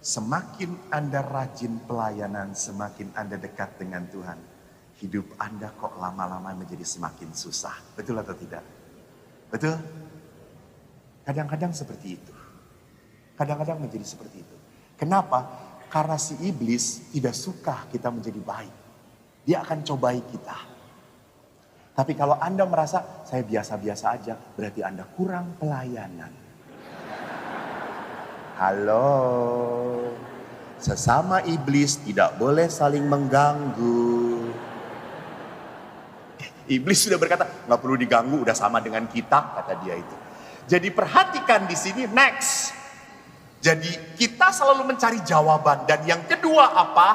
Semakin Anda rajin pelayanan, semakin Anda dekat dengan Tuhan. Hidup Anda kok lama-lama menjadi semakin susah. Betul atau tidak? Betul? Kadang-kadang seperti itu. Kadang-kadang menjadi seperti itu. Kenapa? Karena si iblis tidak suka kita menjadi baik. Dia akan cobai kita. Tapi kalau Anda merasa saya biasa-biasa aja, berarti Anda kurang pelayanan. Halo. Sesama iblis tidak boleh saling mengganggu. Iblis sudah berkata, nggak perlu diganggu, udah sama dengan kita, kata dia itu. Jadi perhatikan di sini, next. Jadi kita selalu mencari jawaban. Dan yang kedua apa?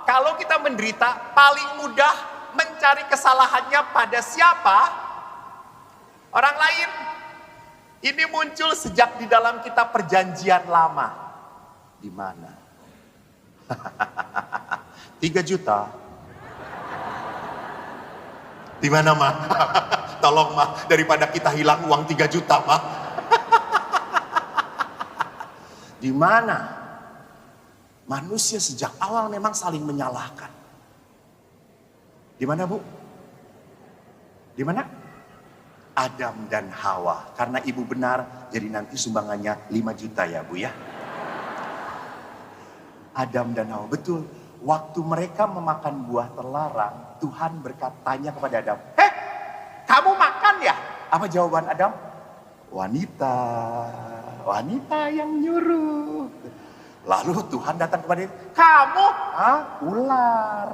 Kalau kita menderita, paling mudah mencari kesalahannya pada siapa? Orang lain. Ini muncul sejak di dalam kitab Perjanjian Lama. Di mana? 3 juta. Di mana, Ma? Tolong, Ma, daripada kita hilang uang 3 juta, Ma. Di mana? Manusia sejak awal memang saling menyalahkan. Di mana, Bu? Di mana? Adam dan Hawa. Karena ibu benar, jadi nanti sumbangannya 5 juta ya, Bu ya. Adam dan Hawa, betul. Waktu mereka memakan buah terlarang, Tuhan tanya kepada Adam, kamu makan ya? Apa jawaban Adam? Wanita yang nyuruh. Lalu Tuhan datang kepada dia, kamu? Ular.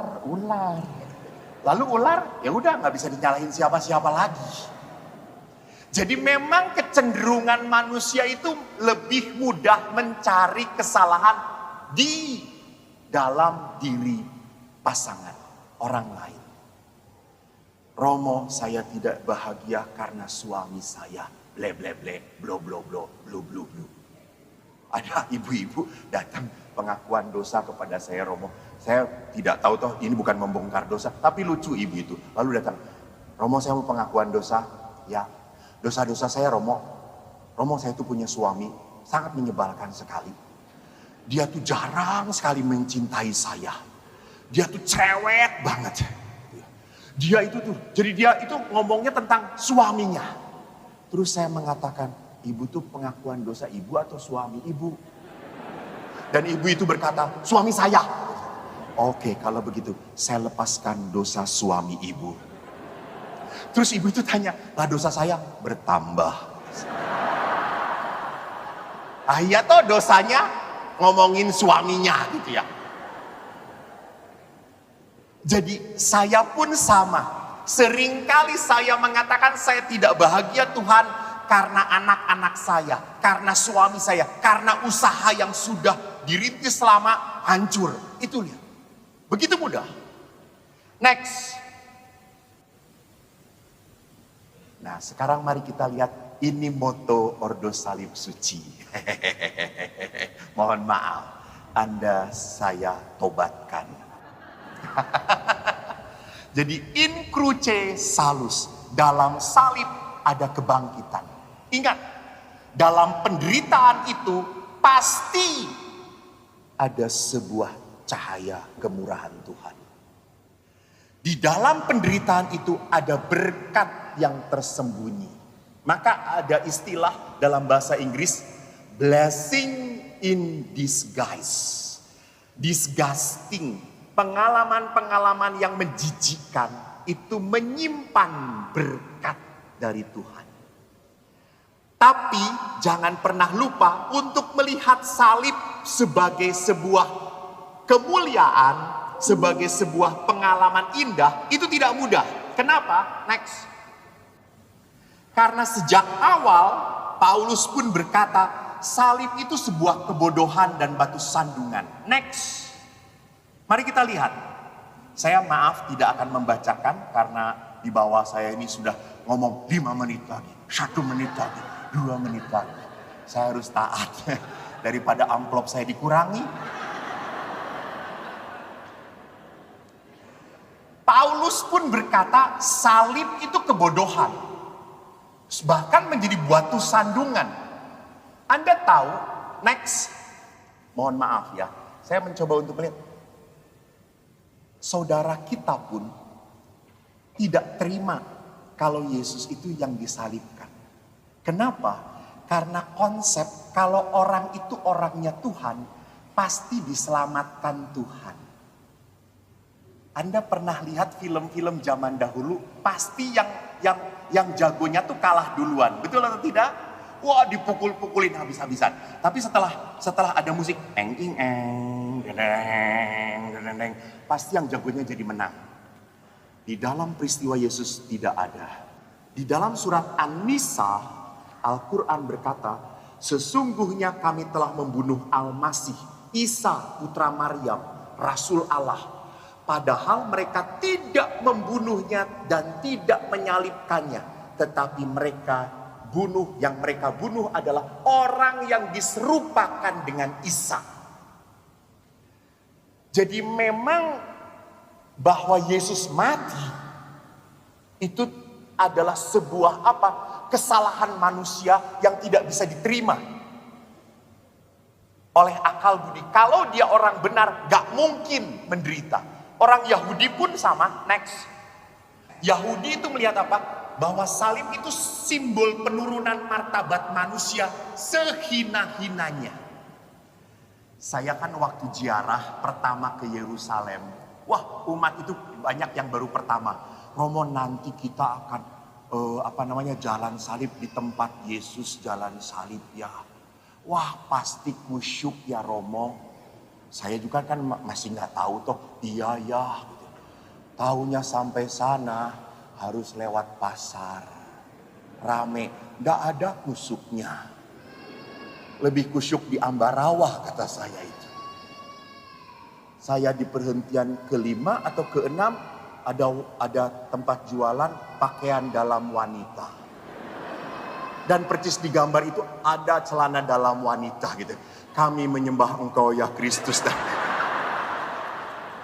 Lalu ular, ya udah nggak bisa dinyalahin siapa-siapa lagi. Jadi memang kecenderungan manusia itu lebih mudah mencari kesalahan di dalam diri pasangan orang lain. Romo, saya tidak bahagia karena suami saya ble ble ble, blo blo blo, blu blu blu. Ada ibu-ibu datang pengakuan dosa kepada saya, Romo. Saya tidak tahu toh ini bukan membongkar dosa, tapi lucu ibu itu. Lalu datang, Romo saya mau pengakuan dosa. Ya, dosa-dosa saya Romo. Romo saya itu punya suami, sangat menyebalkan sekali. Dia tuh jarang sekali mencintai saya. Dia tuh cerewet banget. Dia itu tuh, jadi dia itu ngomongnya tentang suaminya. Terus saya mengatakan, ibu tuh pengakuan dosa ibu atau suami ibu? Dan ibu itu berkata, suami saya. Oke, kalau begitu saya lepaskan dosa suami ibu. Terus ibu itu tanya, lah dosa saya bertambah. Iya toh dosanya ngomongin suaminya gitu ya. Jadi saya pun sama. Seringkali saya mengatakan saya tidak bahagia Tuhan karena anak-anak saya, karena suami saya, karena usaha yang sudah dirintis lama hancur. Itu lihat. Begitu mudah. Next. Nah, sekarang mari kita lihat ini moto Ordo Salib Suci. Mohon maaf, Anda saya tobatkan. Jadi in cruce salus, dalam salib ada kebangkitan. Ingat, dalam penderitaan itu pasti ada sebuah cahaya kemurahan Tuhan. Di dalam penderitaan itu ada berkat yang tersembunyi. Maka ada istilah dalam bahasa Inggris, blessing in disguise. Disgusting pengalaman-pengalaman yang menjijikkan itu menyimpan berkat dari Tuhan. Tapi jangan pernah lupa untuk melihat salib sebagai sebuah kemuliaan, sebagai sebuah pengalaman indah. Itu tidak mudah. Kenapa? Next. Karena sejak awal Paulus pun berkata, salib itu sebuah kebodohan dan batu sandungan. Next. Mari kita lihat. Saya maaf tidak akan membacakan karena di bawah saya ini sudah ngomong 5 menit lagi, 1 menit lagi, 2 menit lagi. Saya harus taat daripada amplop saya dikurangi. Paulus pun berkata salib itu kebodohan. Bahkan menjadi batu sandungan. Anda tahu, next. Mohon maaf ya, saya mencoba untuk melihat. Saudara kita pun tidak terima kalau Yesus itu yang disalibkan. Kenapa? Karena konsep kalau orang itu orangnya Tuhan, pasti diselamatkan Tuhan. Anda pernah lihat film-film zaman dahulu, pasti yang jagonya tuh kalah duluan. Betul atau tidak? Wah, dipukul-pukulin habis-habisan. Tapi setelah ada musik eng ing eng deng deng, pasti yang jagonya jadi menang. Di dalam peristiwa Yesus tidak ada. Di dalam surat An-Nisa, Al-Quran berkata, sesungguhnya kami telah membunuh Al-Masih, Isa putra Maryam, Rasul Allah. Padahal mereka tidak membunuhnya dan tidak menyalibkannya. Tetapi yang mereka bunuh adalah orang yang diserupakan dengan Isa. Jadi memang bahwa Yesus mati itu adalah sebuah kesalahan manusia yang tidak bisa diterima oleh akal budi. Kalau dia orang benar, gak mungkin menderita. Orang Yahudi pun sama. Next. Yahudi itu melihat apa? Bahwa salib itu simbol penurunan martabat manusia sehina-hinanya. Saya kan waktu ziarah pertama ke Yerusalem. Wah, umat itu banyak yang baru pertama. Romo, nanti kita akan jalan salib di tempat Yesus jalan salib ya. Wah, pasti kusyuk ya Romo. Saya juga kan masih nggak tahu toh. Iya ya. Gitu. Taunya sampai sana harus lewat pasar. Rame, nggak ada kusyuknya. Lebih kusyuk di Ambarawa kata saya itu. Saya di perhentian ke-5 atau ke-6 ada tempat jualan pakaian dalam wanita. Dan percis di gambar itu ada celana dalam wanita gitu. Kami menyembah Engkau ya Kristus.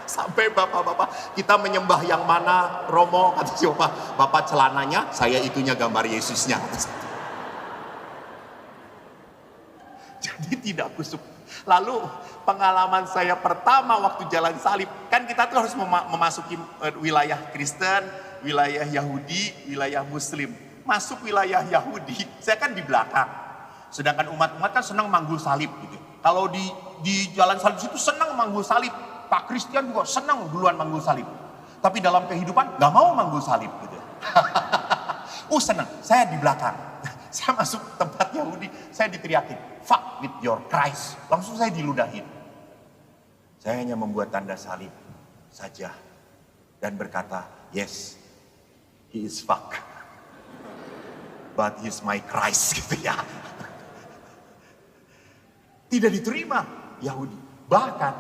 Sampai bapak-bapak, kita menyembah yang mana Romo? Kata siapa? Bapak celananya, saya itunya gambar Yesusnya. Jadi tidak kusuk. Lalu pengalaman saya pertama waktu jalan salib, kan kita tuh harus memasuki wilayah Kristen, wilayah Yahudi, wilayah Muslim. Masuk wilayah Yahudi, saya kan di belakang. Sedangkan umat-umat kan senang manggul salib gitu. Kalau di jalan salib itu senang manggul salib. Pak Christian juga senang duluan manggul salib. Tapi dalam kehidupan gak mau manggul salib gitu. Senang, saya di belakang. Saya masuk tempat Yahudi, saya diteriakin, fuck with your Christ. Langsung saya diludahin. Saya hanya membuat tanda salib saja. Dan berkata, yes, he is fuck. But he is my Christ gitu ya. Tidak diterima Yahudi. Bahkan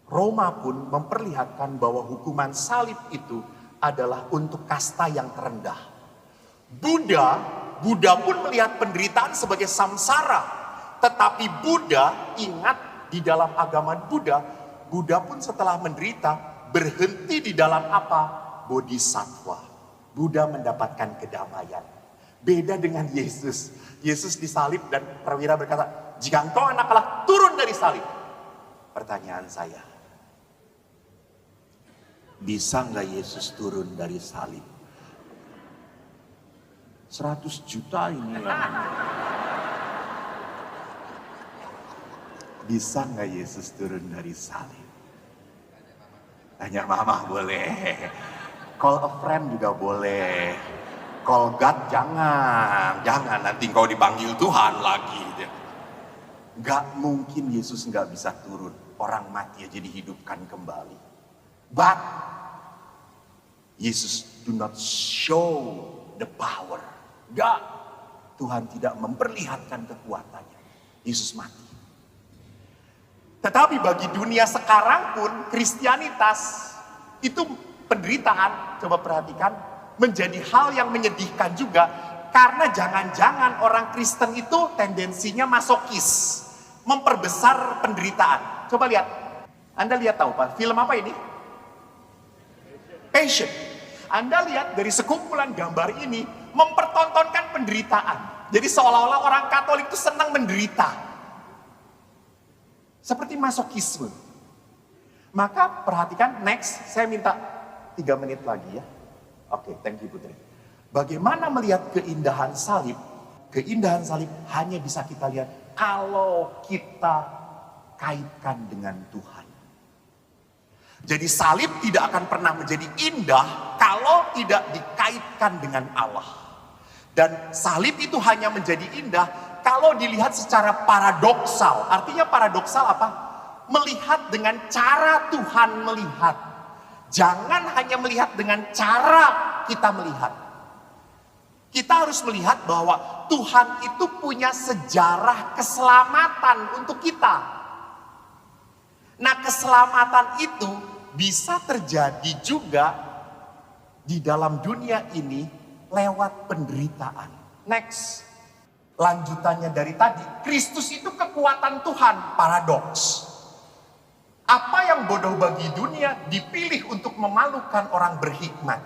Roma pun memperlihatkan bahwa hukuman salib itu adalah untuk kasta yang terendah. Buddha pun melihat penderitaan sebagai samsara. Tetapi Buddha, ingat di dalam agama Buddha pun setelah menderita berhenti di dalam bodhisattva. Buddha mendapatkan kedamaian. Beda dengan Yesus. Yesus disalib dan perwira berkata, jika engkau anak Allah, turun dari salib. Pertanyaan saya, bisa nggak Yesus turun dari salib? 100 juta ini lah. Bisa nggak Yesus turun dari salib? Tanya mama boleh. Call a friend juga boleh. Call God jangan. Jangan nanti kau dipanggil Tuhan lagi. Gak mungkin Yesus nggak bisa turun. Orang mati aja dihidupkan kembali. But Yesus do not show the power. God, Tuhan tidak memperlihatkan kekuatannya. Yesus mati. Tetapi bagi dunia sekarang pun Kristianitas itu penderitaan, coba perhatikan, menjadi hal yang menyedihkan juga. Karena jangan-jangan orang Kristen itu tendensinya masokis, memperbesar penderitaan. Coba lihat, Anda lihat tahu Pak, film apa ini? Passion. Anda lihat dari sekumpulan gambar ini mempertontonkan penderitaan. Jadi seolah-olah orang Katolik itu senang menderita. Seperti masokisme. Maka perhatikan, next, saya minta 3 menit lagi ya. Oke, thank you Putri. Bagaimana melihat keindahan salib? Keindahan salib hanya bisa kita lihat kalau kita kaitkan dengan Tuhan. Jadi salib tidak akan pernah menjadi indah kalau tidak dikaitkan dengan Allah. Dan salib itu hanya menjadi indah kalau dilihat secara paradoksal. Artinya paradoksal apa? Melihat dengan cara Tuhan melihat. Jangan hanya melihat dengan cara kita melihat. Kita harus melihat bahwa Tuhan itu punya sejarah keselamatan untuk kita. Nah, keselamatan itu bisa terjadi juga di dalam dunia ini lewat penderitaan. Next. Lanjutannya dari tadi, Kristus itu kekuatan Tuhan, paradoks. Apa yang bodoh bagi dunia dipilih untuk memalukan orang berhikmat.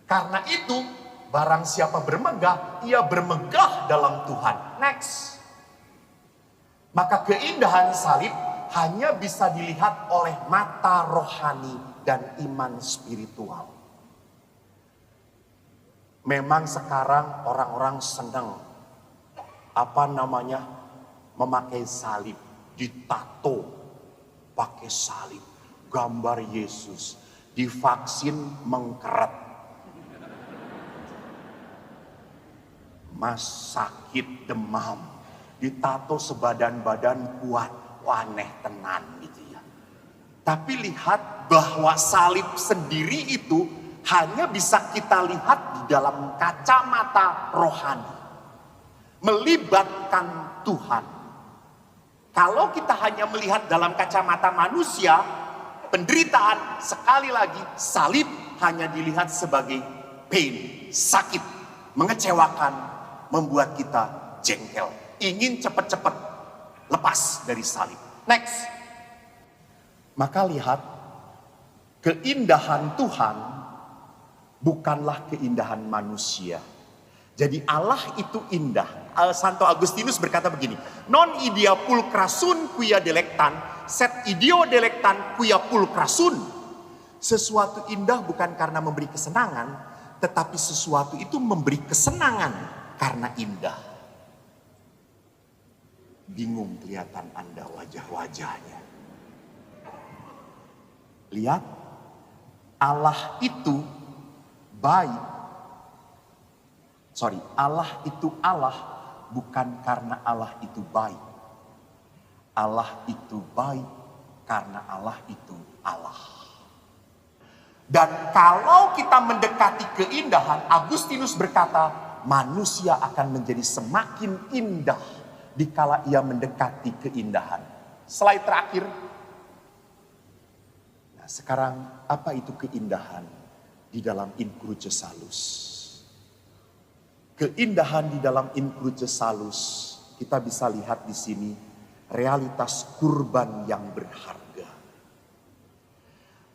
Karena itu, barang siapa bermegah, ia bermegah dalam Tuhan. Next. Maka keindahan salib hanya bisa dilihat oleh mata rohani dan iman spiritual. Memang sekarang orang-orang senang memakai salib, ditato pakai salib, gambar Yesus, divaksin mengkeret, sakit demam, ditato sebadan-badan kuat, aneh tenan gitu ya. Tapi lihat bahwa salib sendiri itu hanya bisa kita lihat di dalam kacamata rohani. Melibatkan Tuhan. Kalau kita hanya melihat dalam kacamata manusia, penderitaan, sekali lagi salib hanya dilihat sebagai pain, sakit, mengecewakan, membuat kita jengkel, ingin cepat-cepat lepas dari salib. Next. Maka lihat, keindahan Tuhan bukanlah keindahan manusia. Jadi Allah itu indah. Santo Agustinus berkata begini, non idea pulcra sunt quia delectan, sed ideo delectan quia pulcra sunt. Sesuatu indah bukan karena memberi kesenangan, tetapi sesuatu itu memberi kesenangan karena indah. Bingung kelihatan Anda wajah-wajahnya. Lihat, Allah itu baik. Allah itu Allah bukan karena Allah itu baik. Allah itu baik karena Allah itu Allah. Dan kalau kita mendekati keindahan, Agustinus berkata, manusia akan menjadi semakin indah dikala ia mendekati keindahan. Slide terakhir. Nah, sekarang apa itu keindahan di dalam In Cruce Salus? Keindahan di dalam In Cruce Salus, kita bisa lihat di sini realitas kurban yang berharga.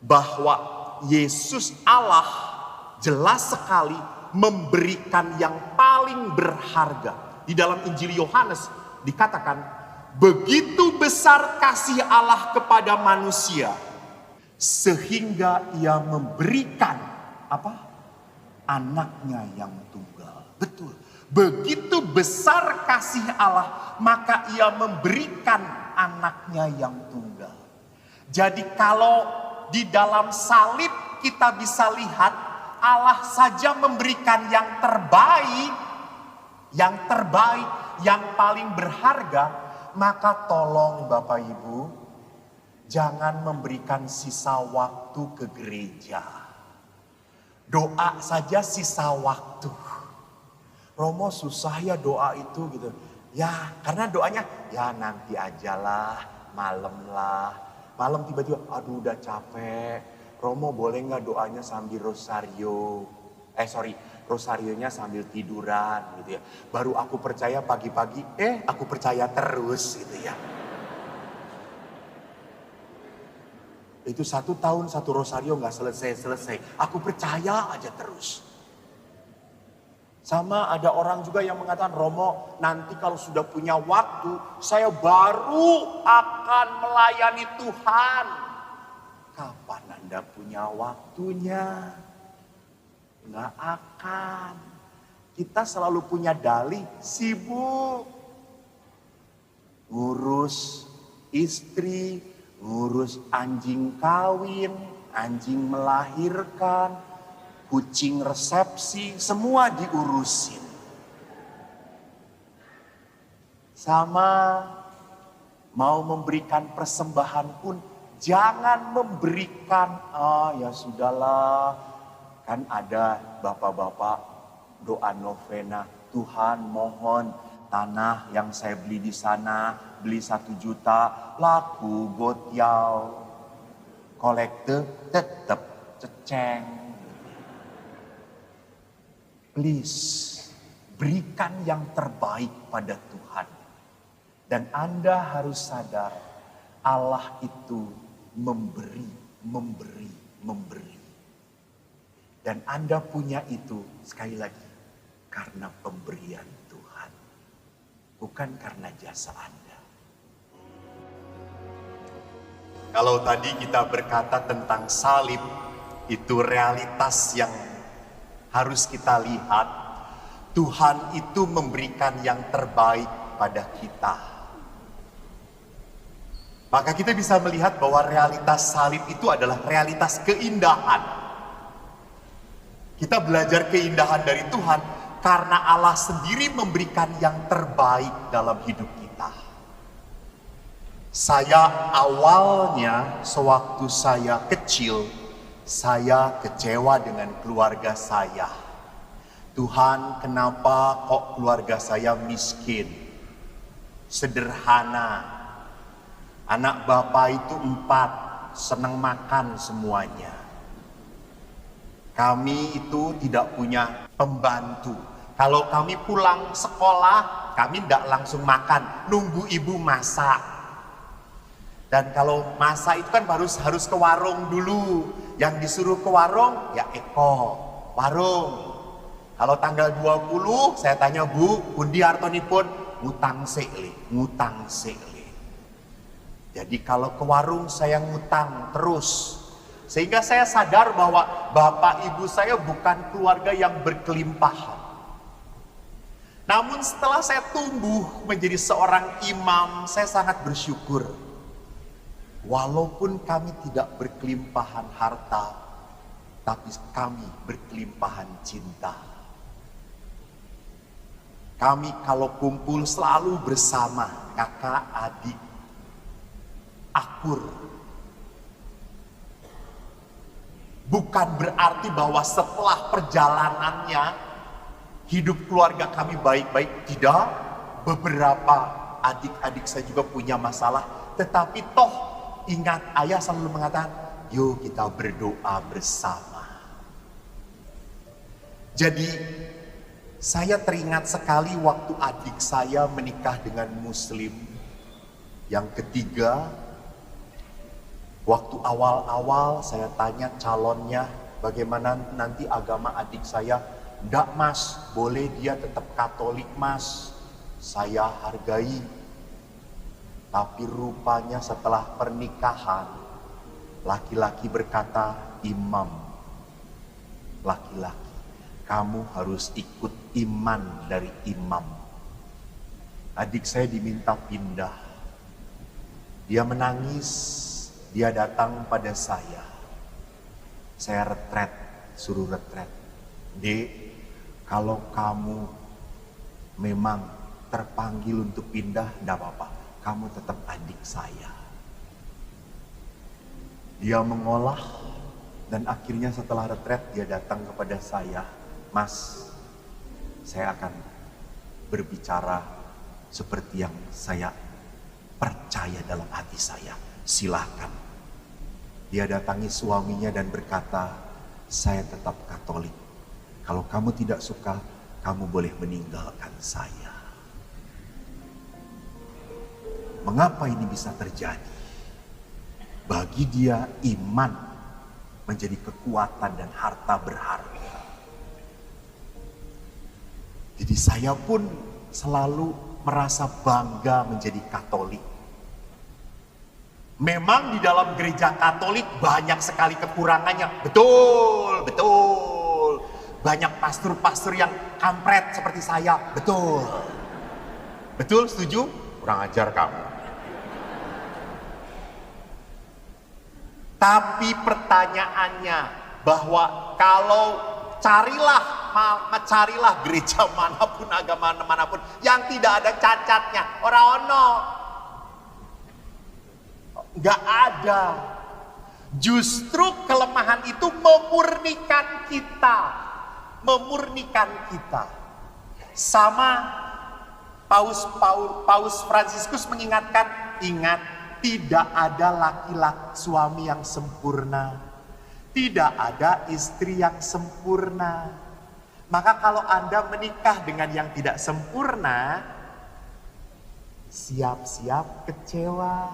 Bahwa Yesus Allah jelas sekali memberikan yang paling berharga. Di dalam Injil Yohanes dikatakan, begitu besar kasih Allah kepada manusia, sehingga ia memberikan anaknya yang tunggal. Betul. Begitu besar kasih Allah, maka ia memberikan anaknya yang tunggal. Jadi kalau di dalam salib kita bisa lihat Allah saja memberikan yang terbaik, yang paling berharga, maka tolong Bapak Ibu, jangan memberikan sisa waktu ke gereja. Doa saja sisa waktu. Romo susah ya doa itu gitu. Ya karena doanya ya nanti ajalah, malam lah. Malam tiba-tiba aduh udah capek. Romo boleh gak doanya sambil rosario? Rosarionya sambil tiduran gitu ya. Baru aku percaya pagi-pagi, aku percaya terus gitu ya. Itu 1 tahun 1 rosario gak selesai-selesai. Aku percaya aja terus. Sama ada orang juga yang mengatakan, Romo nanti kalau sudah punya waktu, saya baru akan melayani Tuhan. Kapan Anda punya waktunya? Nggak akan. Kita selalu punya dalih, sibuk. Ngurus istri, ngurus anjing kawin, anjing melahirkan, kucing resepsi, semua diurusin. Sama mau memberikan persembahan pun jangan memberikan, ya sudahlah, kan ada bapak-bapak doa novena, Tuhan mohon tanah yang saya beli di sana, beli 1 juta, laku gotiau, kolekte tetap ceceng. Please, berikan yang terbaik pada Tuhan. Dan Anda harus sadar, Allah itu memberi. Dan Anda punya itu, sekali lagi, karena pemberian Tuhan. Bukan karena jasa Anda. Kalau tadi kita berkata tentang salib, itu realitas yang harus kita lihat. Tuhan itu memberikan yang terbaik pada kita. Maka kita bisa melihat bahwa realitas salib itu adalah realitas keindahan. Kita belajar keindahan dari Tuhan karena Allah sendiri memberikan yang terbaik dalam hidup kita. Saya awalnya sewaktu saya kecil, saya kecewa dengan keluarga saya. Tuhan, kenapa kok keluarga saya miskin, sederhana. Anak bapak itu 4, senang makan semuanya. Kami itu tidak punya pembantu. Kalau kami pulang sekolah, kami tidak langsung makan, nunggu ibu masak. Dan kalau masak itu kan harus ke warung dulu. Yang disuruh ke warung, ya warung. Kalau tanggal 20, saya tanya Bu, pundi artonipun? Ngutang sekli. Jadi kalau ke warung saya ngutang terus. Sehingga saya sadar bahwa bapak ibu saya bukan keluarga yang berkelimpahan. Namun setelah saya tumbuh menjadi seorang imam, saya sangat bersyukur. Walaupun kami tidak berkelimpahan harta, tapi kami berkelimpahan cinta. Kami kalau kumpul selalu bersama, kakak, adik, akur. Bukan berarti bahwa setelah perjalanannya hidup keluarga kami baik-baik, tidak. Beberapa adik-adik saya juga punya masalah, tetapi toh ingat ayah selalu mengatakan, yuk kita berdoa bersama. Jadi saya teringat sekali waktu adik saya menikah dengan muslim. Yang ketiga, waktu awal-awal saya tanya calonnya, bagaimana nanti agama adik saya? Enggak mas, boleh dia tetap Katolik mas, saya hargai. Tapi rupanya setelah pernikahan, laki-laki berkata, imam, laki-laki, kamu harus ikut iman dari imam. Adik saya diminta pindah. Dia menangis, dia datang pada saya. Saya retret, suruh retret. Dek, kalau kamu memang terpanggil untuk pindah, enggak apa-apa. Kamu tetap adik saya. Dia mengolah dan akhirnya setelah retret dia datang kepada saya. Mas, saya akan berbicara seperti yang saya percaya dalam hati saya. Silahkan. Dia datangi suaminya dan berkata, saya tetap Katolik. Kalau kamu tidak suka, kamu boleh meninggalkan saya. Mengapa ini bisa terjadi? Bagi dia iman menjadi kekuatan dan harta berharga. Jadi saya pun selalu merasa bangga menjadi Katolik. Memang di dalam gereja Katolik banyak sekali kekurangannya. Betul, betul. Banyak pastor-pastor yang kampret seperti saya. Betul. Betul, setuju? Kurang ajar kamu. Tapi pertanyaannya bahwa kalau carilah gereja manapun, agama manapun yang tidak ada cacatnya, ora ono. Nggak ada. Justru kelemahan itu memurnikan kita. Memurnikan kita. Sama Paus Fransiskus mengingatkan, ingat, tidak ada laki-laki suami yang sempurna. Tidak ada istri yang sempurna. Maka kalau Anda menikah dengan yang tidak sempurna, siap-siap kecewa.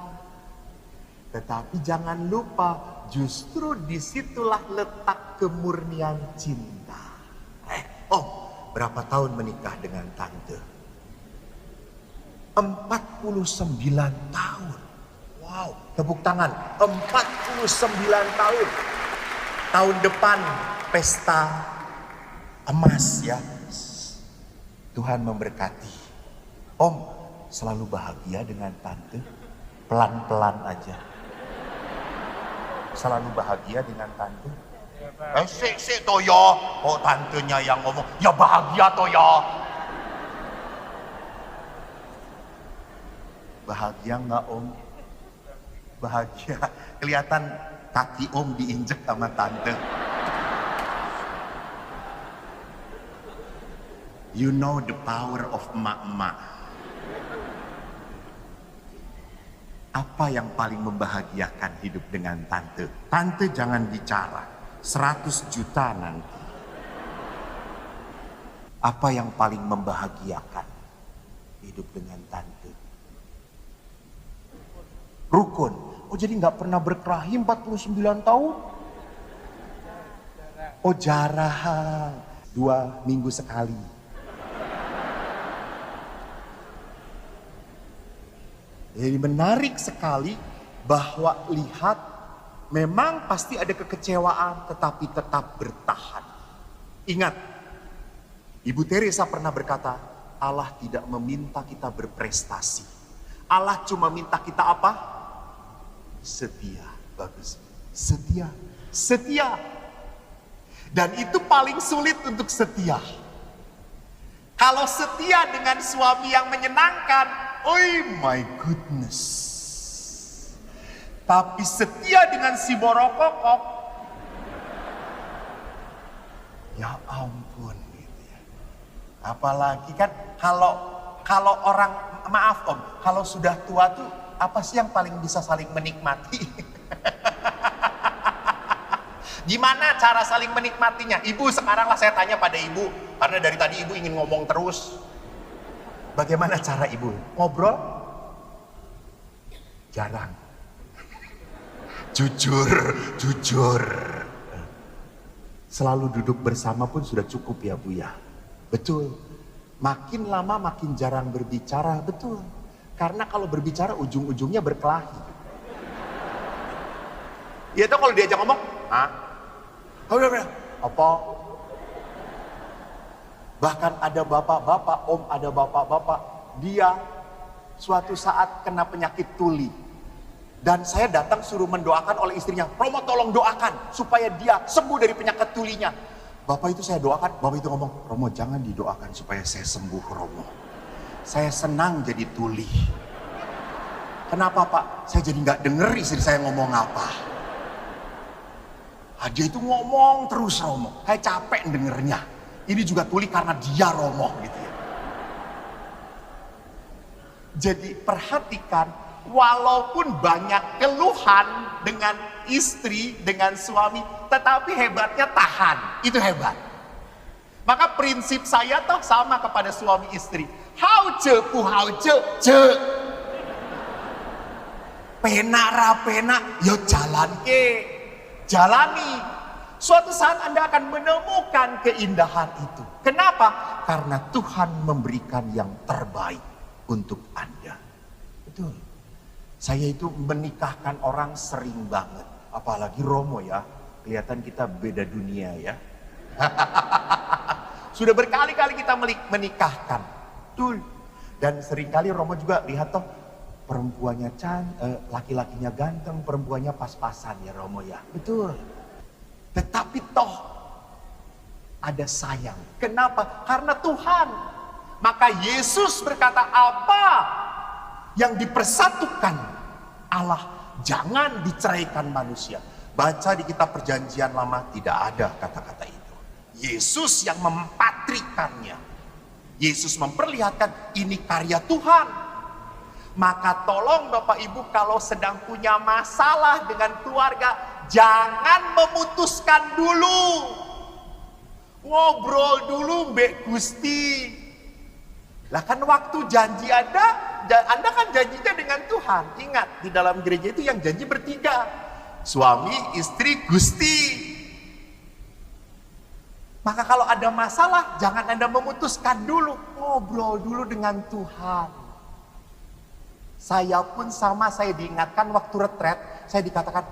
Tetapi jangan lupa, justru disitulah letak kemurnian cinta. Berapa tahun menikah dengan tante? 49 tahun. Wow, tepuk tangan. 49 tahun. Tahun depan pesta emas ya. Tuhan memberkati. Om selalu bahagia dengan tante. Pelan-pelan aja. Selalu bahagia dengan tante. Sik toh ya. Oh tantenya yang ngomong. Ya bahagia toh ya. Bahagia nggak om? Bahagia. Kelihatan kaki om diinjek sama tante. You know the power of emak-emak. Apa yang paling membahagiakan hidup dengan tante? Tante jangan bicara. 100 juta nanti. Apa yang paling membahagiakan hidup dengan tante? Rukun. Oh jadi nggak pernah berkelahi 49 tahun? Oh jarang. 2 minggu sekali. Jadi menarik sekali bahwa lihat memang pasti ada kekecewaan tetapi tetap bertahan. Ingat, Ibu Teresa pernah berkata, Allah tidak meminta kita berprestasi. Allah cuma minta kita apa? Setia. Bagus. Setia. Setia. Dan itu paling sulit untuk setia. Kalau setia dengan suami yang menyenangkan, oh my goodness. Tapi setia dengan si borokokok, ya ampun gitu ya. Apalagi kan kalau orang, maaf om, kalau sudah tua tuh apa sih yang paling bisa saling menikmati? Gimana cara saling menikmatinya? Ibu, sekaranglah saya tanya pada ibu, karena dari tadi ibu ingin ngomong terus. Bagaimana cara ibu? Ngobrol? Jarang. Jujur. Selalu duduk bersama pun sudah cukup ya Bu ya. Betul. Makin lama makin jarang berbicara, betul. Karena kalau berbicara ujung-ujungnya berkelahi. Iya tuh kalau diajak ngomong, udah, apa? Bahkan ada bapak-bapak, om ada bapak-bapak, dia suatu saat kena penyakit tuli. Dan saya datang suruh mendoakan oleh istrinya, Romo tolong doakan supaya dia sembuh dari penyakit tulinya. Bapak itu saya doakan, Bapak itu ngomong, Romo jangan didoakan supaya saya sembuh Romo. Saya senang jadi tuli. Kenapa Pak? Saya jadi nggak denger istri saya ngomong apa. Dia itu ngomong terus Romo, saya capek dengernya. Ini juga tuli karena dia Romo gitu ya. Jadi perhatikan, walaupun banyak keluhan dengan istri, dengan suami, tetapi hebatnya tahan. Itu hebat. Maka prinsip saya toh sama kepada suami istri. Hau je pu hau je, je. Pena ra pena, yo jalan ke. Jalani. Suatu saat Anda akan menemukan keindahan itu. Kenapa? Karena Tuhan memberikan yang terbaik untuk Anda. Betul. Saya itu menikahkan orang sering banget. Apalagi Romo ya. Kelihatan kita beda dunia ya. Sudah berkali-kali kita menikahkan. Betul. Dan seringkali Romo juga lihat toh. Perempuannya laki-lakinya ganteng, perempuannya pas-pasan ya Romo ya. Betul. Tetapi toh ada sayang. Kenapa? Karena Tuhan. Maka Yesus berkata apa yang dipersatukan Allah jangan diceraikan manusia. Baca di kitab perjanjian lama tidak ada kata-kata itu. Yesus yang mempatrikannya. Yesus memperlihatkan ini karya Tuhan. Maka tolong Bapak Ibu kalau sedang punya masalah dengan keluarga, jangan memutuskan dulu. Ngobrol dulu Mbak Gusti. Lah kan waktu janji Anda kan janjinya dengan Tuhan. Ingat, di dalam gereja itu yang janji bertiga. Suami, istri, Gusti. Maka kalau ada masalah, jangan Anda memutuskan dulu. Ngobrol dulu dengan Tuhan. Saya pun sama, saya diingatkan waktu retret, saya dikatakan,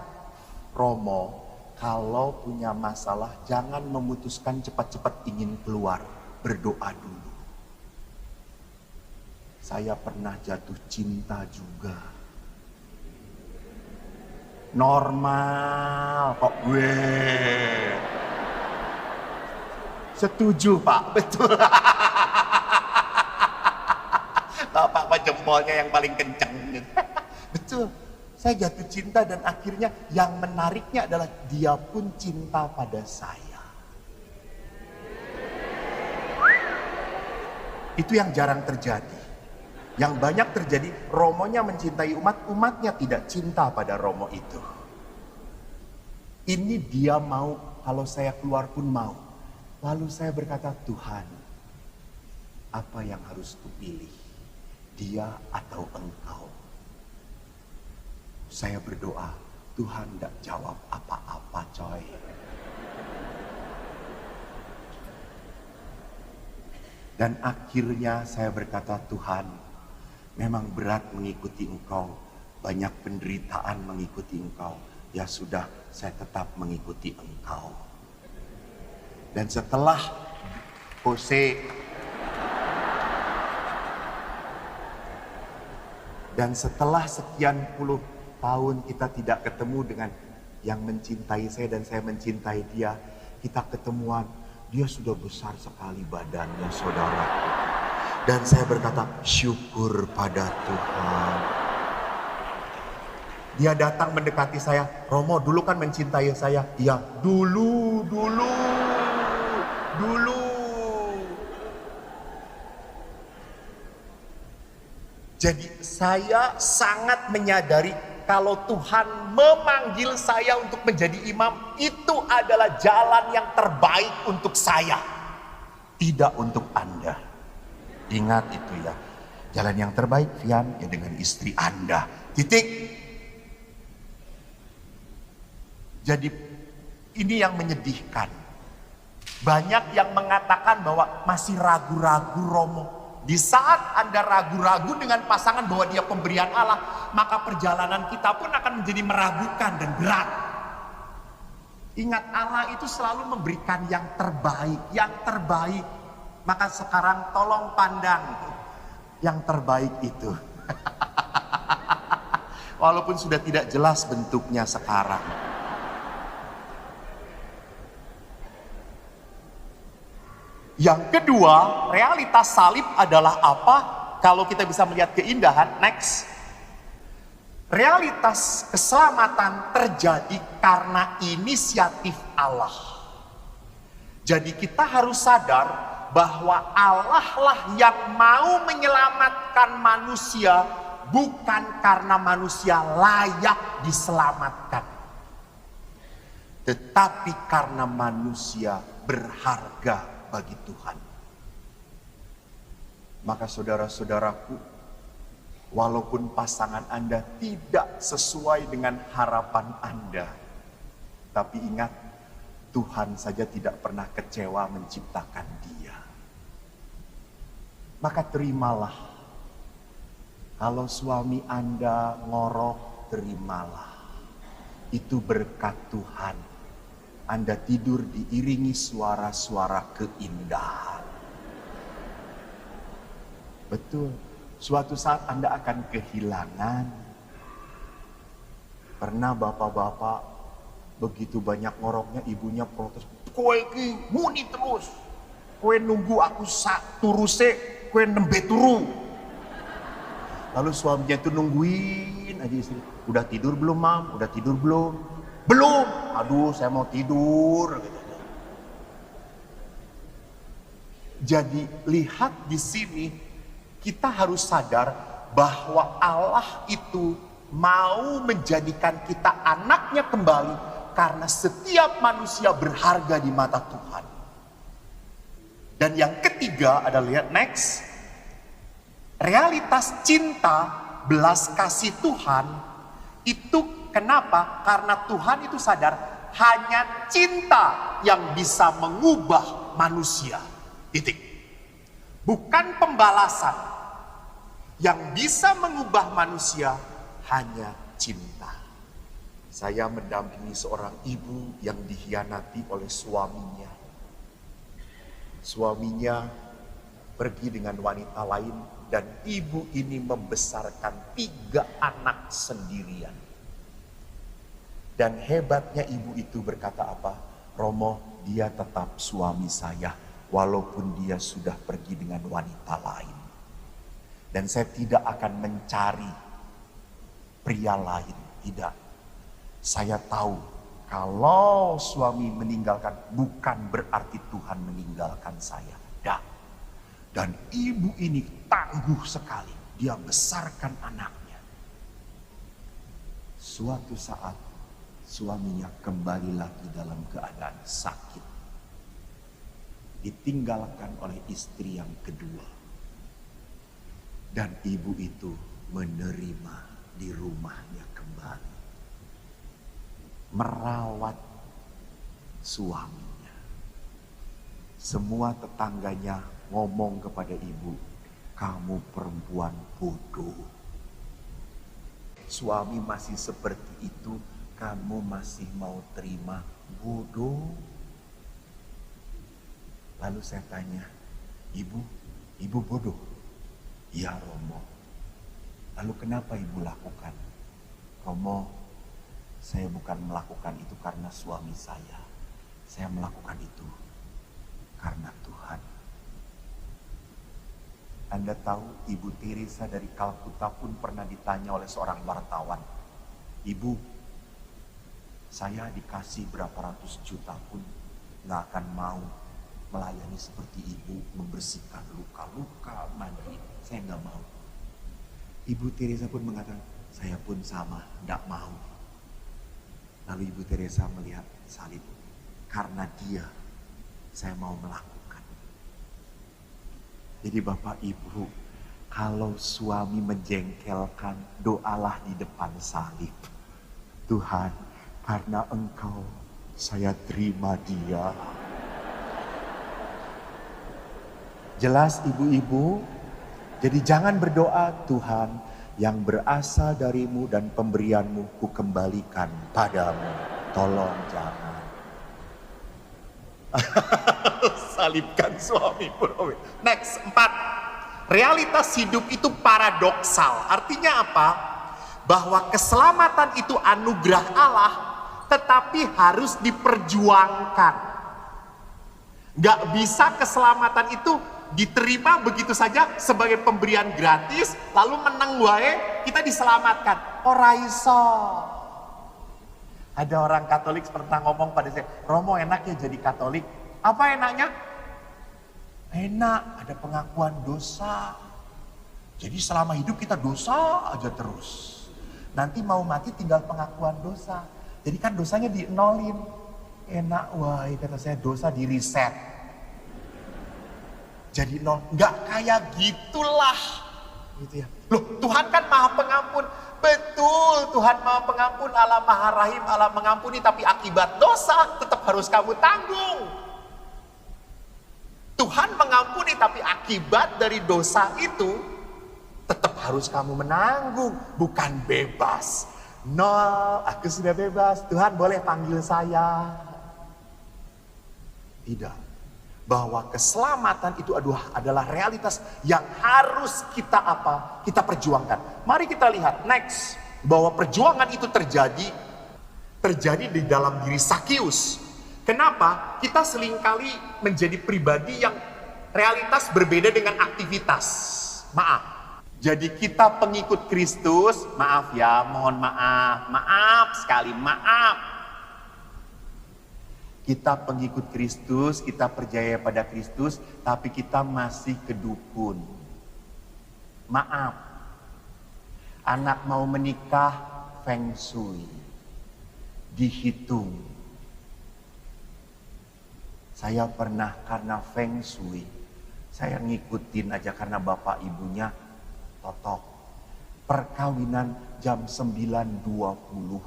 Romo, kalau punya masalah jangan memutuskan cepat-cepat ingin keluar, berdoa dulu. Saya pernah jatuh cinta juga. Normal kok gue. Setuju Pak, betul. Bapak jempolnya yang paling kencang. Betul. Saya jatuh cinta dan akhirnya yang menariknya adalah dia pun cinta pada saya. Itu yang jarang terjadi. Yang banyak terjadi, Romonya mencintai umat, umatnya tidak cinta pada Romo itu. Ini dia mau, kalau saya keluar pun mau. Lalu saya berkata, Tuhan, apa yang harus kupilih? Dia atau engkau? Saya berdoa, Tuhan tidak jawab apa-apa coy. Dan akhirnya saya berkata, Tuhan, memang berat mengikuti engkau. Banyak penderitaan mengikuti engkau. Ya sudah, saya tetap mengikuti engkau. Dan setelah Dan setelah sekian puluh tahun kita tidak ketemu dengan yang mencintai saya dan saya mencintai dia. Kita ketemuan, dia sudah besar sekali badannya saudara. Dan saya berkata, syukur pada Tuhan. Dia datang mendekati saya, Romo dulu kan mencintai saya. Iya, dulu. Jadi saya sangat menyadari kalau Tuhan memanggil saya untuk menjadi imam, itu adalah jalan yang terbaik untuk saya. Tidak untuk Anda. Ingat itu ya. Jalan yang terbaik, Vian, ya dengan istri Anda. Titik. Jadi ini yang menyedihkan. Banyak yang mengatakan bahwa masih ragu-ragu Romo. Di saat Anda ragu-ragu dengan pasangan bahwa dia pemberian Allah, maka perjalanan kita pun akan menjadi meragukan dan berat. Ingat, Allah itu selalu memberikan yang terbaik, Maka sekarang tolong pandang yang terbaik itu. Walaupun sudah tidak jelas bentuknya sekarang. Yang kedua, realitas salib adalah apa? Kalau kita bisa melihat keindahan, next. Realitas keselamatan terjadi karena inisiatif Allah. Jadi kita harus sadar bahwa Allah lah yang mau menyelamatkan manusia, bukan karena manusia layak diselamatkan, tetapi karena manusia berharga bagi Tuhan. Maka saudara-saudaraku, walaupun pasangan Anda tidak sesuai dengan harapan Anda, tapi ingat, Tuhan saja tidak pernah kecewa menciptakan dia. Maka terimalah. Kalau suami Anda ngorok, terimalah. Itu berkat Tuhan. Anda tidur diiringi suara-suara keindahan. Betul, suatu saat Anda akan kehilangan. Pernah bapak-bapak begitu banyak ngoroknya, ibunya protes. Kowe iki muni terus. Kowe nunggu aku turuse, kowe nembe turu. Lalu suaminya itu nungguin aja istri. Udah tidur belum, Mam? Udah tidur belum? Belum. Aduh, saya mau tidur gitu. Jadi lihat di sini, kita harus sadar bahwa Allah itu mau menjadikan kita anaknya kembali karena setiap manusia berharga di mata Tuhan. Dan yang ketiga adalah, lihat next, realitas cinta, belas kasih Tuhan itu kenapa? Karena Tuhan itu sadar hanya cinta yang bisa mengubah manusia. Titik. Bukan pembalasan. Yang bisa mengubah manusia hanya cinta. Saya mendampingi seorang ibu yang dikhianati oleh suaminya. Suaminya pergi dengan wanita lain dan ibu ini membesarkan 3 anak sendirian. Dan hebatnya ibu itu berkata apa? Romo, dia tetap suami saya walaupun dia sudah pergi dengan wanita lain. Dan saya tidak akan mencari pria lain, tidak. Saya tahu kalau suami meninggalkan bukan berarti Tuhan meninggalkan saya. Dah. Dan ibu ini tangguh sekali, dia besarkan anaknya. Suatu saat suaminya kembali lagi dalam keadaan sakit. Ditinggalkan oleh istri yang kedua. Dan ibu itu menerima di rumahnya kembali. Merawat suaminya. Semua tetangganya ngomong kepada ibu, kamu perempuan bodoh. Suami masih seperti itu, kamu masih mau terima, bodoh. Lalu saya tanya, ibu bodoh? Ya Romo. Lalu kenapa ibu lakukan? Romo, saya bukan melakukan itu karena suami saya. Saya melakukan itu karena Tuhan. Anda tahu Ibu Teresa dari Kalkuta pun pernah ditanya oleh seorang wartawan. Ibu, saya dikasih berapa ratus juta pun gak akan mau melayani seperti ibu, membersihkan luka-luka, mandi. Saya gak mau. Ibu Teresa pun mengatakan, saya pun sama, gak mau. Lalu Ibu Teresa melihat salib. Karena dia, saya mau melakukan. Jadi Bapak Ibu, kalau suami menjengkelkan, doalah di depan salib. Tuhan, karena Engkau, saya terima dia. Jelas ibu-ibu? Jadi jangan berdoa, Tuhan yang berasal darimu dan pemberianmu ku kembalikan padamu. Tolong jangan. Salibkan suami. Next, 4. Realitas hidup itu paradoksal. Artinya apa? bahwa keselamatan itu anugerah Allah, tetapi harus diperjuangkan. Gak bisa keselamatan itu diterima begitu saja sebagai pemberian gratis, lalu menang wae kita diselamatkan. Ora iso. Ada orang Katolik pernah ngomong pada saya, Romo enak ya jadi Katolik. Apa enaknya? Enak, ada pengakuan dosa. Jadi selama hidup kita dosa aja terus. Nanti mau mati tinggal pengakuan dosa. Jadi kan dosanya dienolin. Enak, wah kata saya dosa di reset. Jadi nol, nggak kayak gitulah. Gitu ya. Loh Tuhan kan maha pengampun. Betul, Tuhan maha pengampun, Allah maha rahim, Allah mengampuni. Tapi akibat dosa tetap harus kamu tanggung. Tuhan mengampuni tapi akibat dari dosa itu tetap harus kamu menanggung, bukan bebas. No, aku sudah bebas, Tuhan boleh panggil saya. Tidak. Bahwa keselamatan itu adalah realitas yang harus kita Kita perjuangkan. Mari kita lihat next, bahwa perjuangan itu terjadi di dalam diri Zakius. Kenapa? Kita seringkali menjadi pribadi yang realitas berbeda dengan aktivitas. Maaf. Jadi kita pengikut Kristus, maaf ya, mohon maaf sekali, maaf. Kita pengikut Kristus, kita percaya pada Kristus, tapi kita masih kedukun. Maaf. Anak mau menikah, feng shui. Dihitung. Saya pernah karena feng shui, saya ngikutin aja karena bapak ibunya totok. Perkawinan jam 9.20.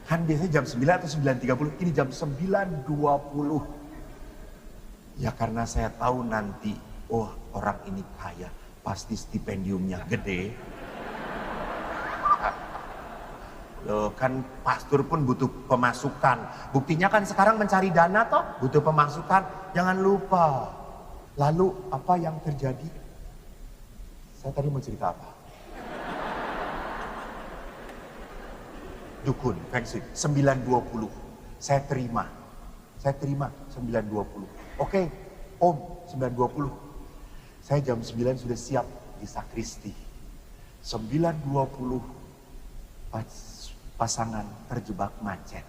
Kan biasanya jam 9 atau 9.30, ini jam 9.20. Ya karena saya tahu nanti, oh orang ini kaya, pasti stipendiumnya gede. Loh, kan pastor pun butuh pemasukan. Buktinya kan sekarang mencari dana toh, butuh pemasukan. Jangan lupa. Lalu apa yang terjadi? Saya tadi mau cerita apa? Dukun, feng shui, 9.20. Saya terima 9.20. Oke, Om, 9.20. Saya jam 9 sudah siap di sakristi. 9.20 pasangan terjebak macet.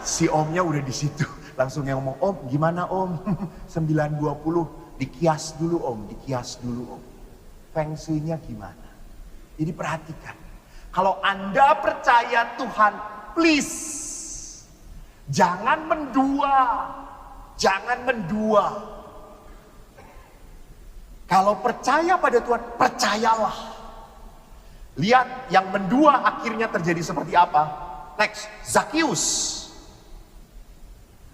Si omnya udah di situ. Langsung yang ngomong, Om gimana Om? 9.20, dikias dulu Om, dikias dulu Om. Feng shui-nya gimana? Jadi perhatikan, kalau Anda percaya Tuhan, please, jangan mendua. Jangan mendua. Kalau percaya pada Tuhan, percayalah. Lihat yang mendua akhirnya terjadi seperti apa. Next, Zakius.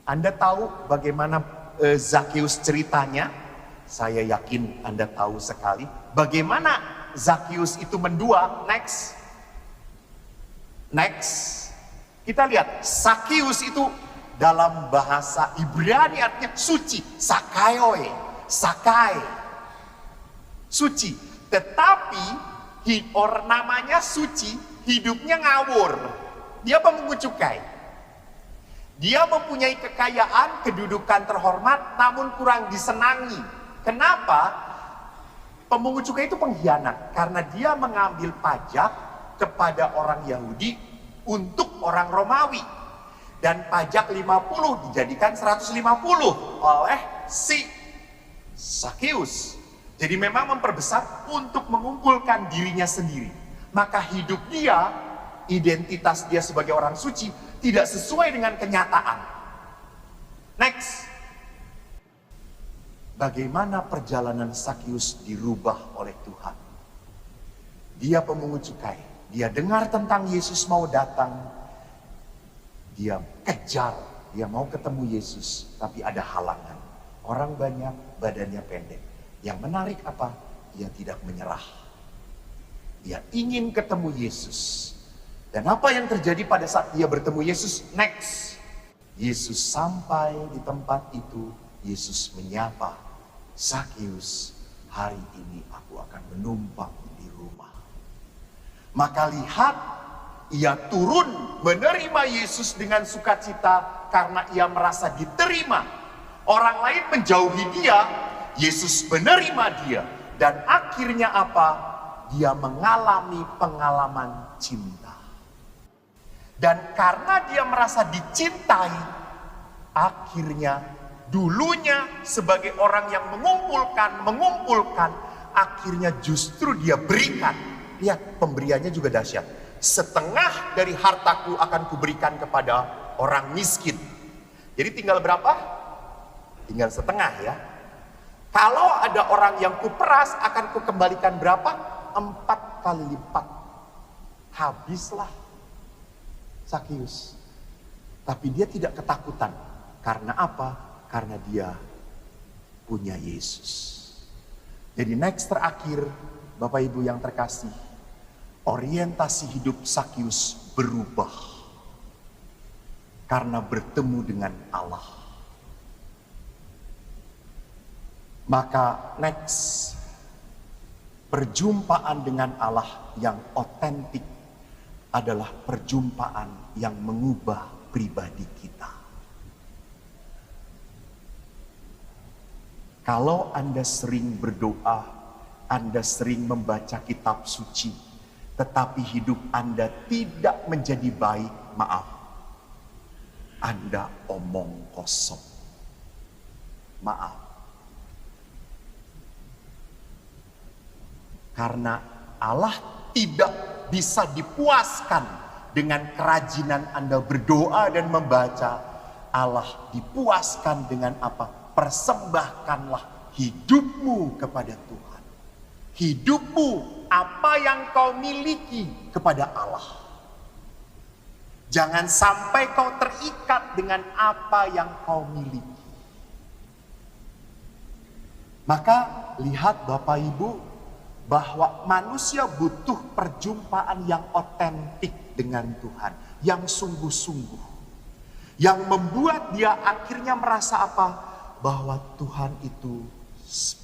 Anda tahu bagaimana Zakius ceritanya? Saya yakin Anda tahu sekali. Bagaimana Zakius itu mendua? Next. Kita lihat, Zakius itu dalam bahasa Ibrani artinya suci. Sakaioi. Sakai. Suci. Tetapi namanya suci, hidupnya ngawur. Dia pemungut cukai. Dia mempunyai kekayaan, kedudukan terhormat, namun kurang disenangi. Kenapa? Pemungut cukai itu pengkhianat. Karena dia mengambil pajak kepada orang Yahudi untuk orang Romawi. Dan pajak 50 dijadikan 150 oleh si Zakius. Jadi memang memperbesar untuk mengumpulkan dirinya sendiri. Maka hidup dia, identitas dia sebagai orang suci, tidak sesuai dengan kenyataan. Next. Bagaimana perjalanan Zakius dirubah oleh Tuhan? Dia pemungut cukai. Dia dengar tentang Yesus mau datang. Dia kejar. Dia mau ketemu Yesus. Tapi ada halangan. Orang banyak, badannya pendek. Yang menarik apa? Dia tidak menyerah. Dia ingin ketemu Yesus. Dan apa yang terjadi pada saat dia bertemu Yesus? Next. Yesus sampai di tempat itu. Yesus menyapa. Zakius, hari ini aku akan menumpang di rumah. Maka lihat, ia turun menerima Yesus dengan sukacita karena ia merasa diterima. Orang lain menjauhi dia, Yesus menerima dia. Dan akhirnya apa? Dia mengalami pengalaman cinta. Dan karena dia merasa dicintai, akhirnya dulunya sebagai orang yang mengumpulkan, akhirnya justru dia berikan. Lihat, pemberiannya juga dahsyat. Setengah dari hartaku akan kuberikan kepada orang miskin. Jadi tinggal berapa? Tinggal setengah ya. Kalau ada orang yang kuperas, akan kukembalikan berapa? 4 kali lipat. Habislah Sakius. Tapi dia tidak ketakutan. Karena apa? Karena dia punya Yesus. Jadi next terakhir, Bapak Ibu yang terkasih, orientasi hidup Sakius berubah. Karena bertemu dengan Allah. Maka next, perjumpaan dengan Allah yang otentik adalah perjumpaan yang mengubah pribadi kita. Kalau Anda sering berdoa, Anda sering membaca kitab suci, tetapi hidup Anda tidak menjadi baik, maaf, Anda omong kosong. Maaf. Karena Allah tidak bisa dipuaskan dengan kerajinan Anda berdoa dan membaca. Allah dipuaskan dengan apa? Persembahkanlah hidupmu kepada Tuhan. Hidupmu, apa yang kau miliki, kepada Allah. Jangan sampai kau terikat dengan apa yang kau miliki. Maka lihat Bapak Ibu, bahwa manusia butuh perjumpaan yang otentik dengan Tuhan, yang sungguh-sungguh, yang membuat dia akhirnya merasa apa? Bahwa Tuhan itu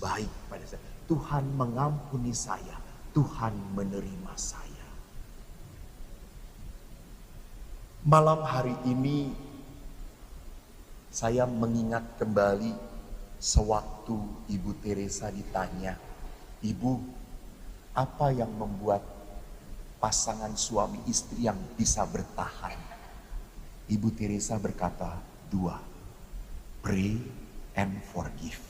baik pada saya, Tuhan mengampuni saya, Tuhan menerima saya. Malam hari ini saya mengingat kembali sewaktu Ibu Teresa ditanya, Ibu, apa yang membuat pasangan suami istri yang bisa bertahan? Ibu Teresa berkata, 2, pray and forgive.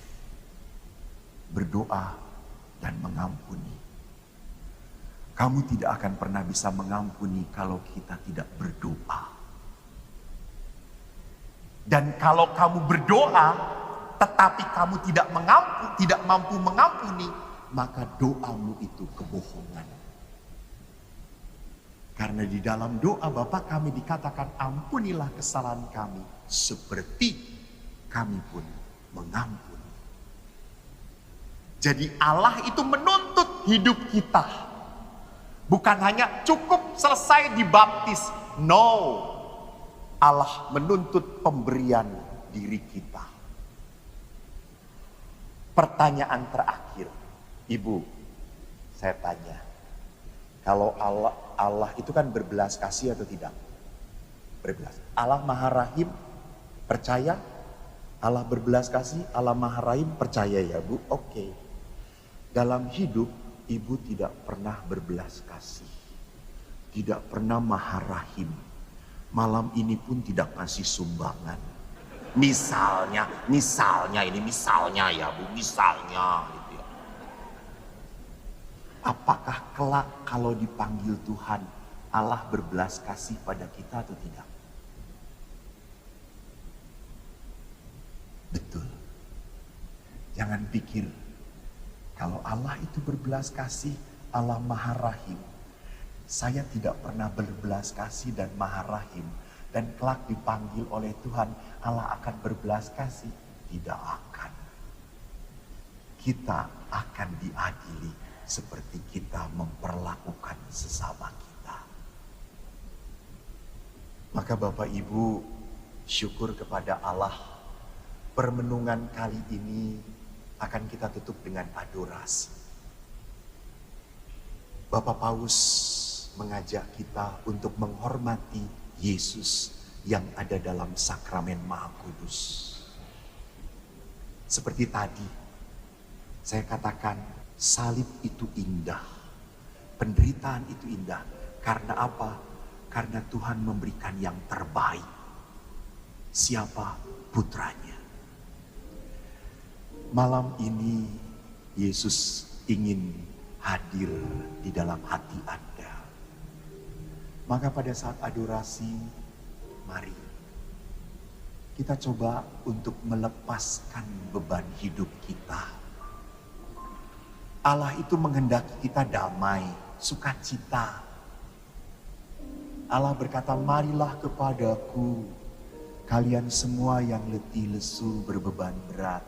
Berdoa dan mengampuni. Kamu tidak akan pernah bisa mengampuni kalau kita tidak berdoa. Dan kalau kamu berdoa, tetapi kamu tidak mampu mengampuni, maka doamu itu kebohongan. Karena di dalam doa Bapa kami dikatakan, ampunilah kesalahan kami seperti kami pun mengampuni. Jadi Allah itu menuntut hidup kita. Bukan hanya cukup selesai dibaptis. No. Allah menuntut pemberian diri kita. Pertanyaan terakhir. Ibu, saya tanya, kalau Allah itu kan berbelas kasih atau tidak? Berbelas. Allah Maha Rahim, percaya? Allah berbelas kasih, Allah Maha Rahim, percaya ya Bu? Oke. Dalam hidup, Ibu tidak pernah berbelas kasih. Tidak pernah Maha Rahim. Malam ini pun tidak kasih sumbangan. Misalnya ya Bu, misalnya. Apakah kelak kalau dipanggil Tuhan, Allah berbelas kasih pada kita atau tidak? Betul. Jangan pikir kalau Allah itu berbelas kasih, Allah Maha Rahim. Saya tidak pernah berbelas kasih dan Maha Rahim. Dan kelak dipanggil oleh Tuhan, Allah akan berbelas kasih. Tidak akan. Kita akan diadili seperti kita memperlakukan sesama kita. Maka Bapak Ibu, syukur kepada Allah, permenungan kali ini akan kita tutup dengan adorasi. Bapak Paus mengajak kita untuk menghormati Yesus yang ada dalam sakramen Maha Kudus. Seperti tadi, saya katakan salib itu indah, penderitaan itu indah. Karena apa? Karena Tuhan memberikan yang terbaik. Siapa? Putranya. Malam ini Yesus ingin hadir di dalam hati Anda. Maka pada saat adorasi, mari kita coba untuk melepaskan beban hidup kita. Allah itu menghendaki kita damai, sukacita. Allah berkata, marilah kepadaku, kalian semua yang letih lesu berbeban berat.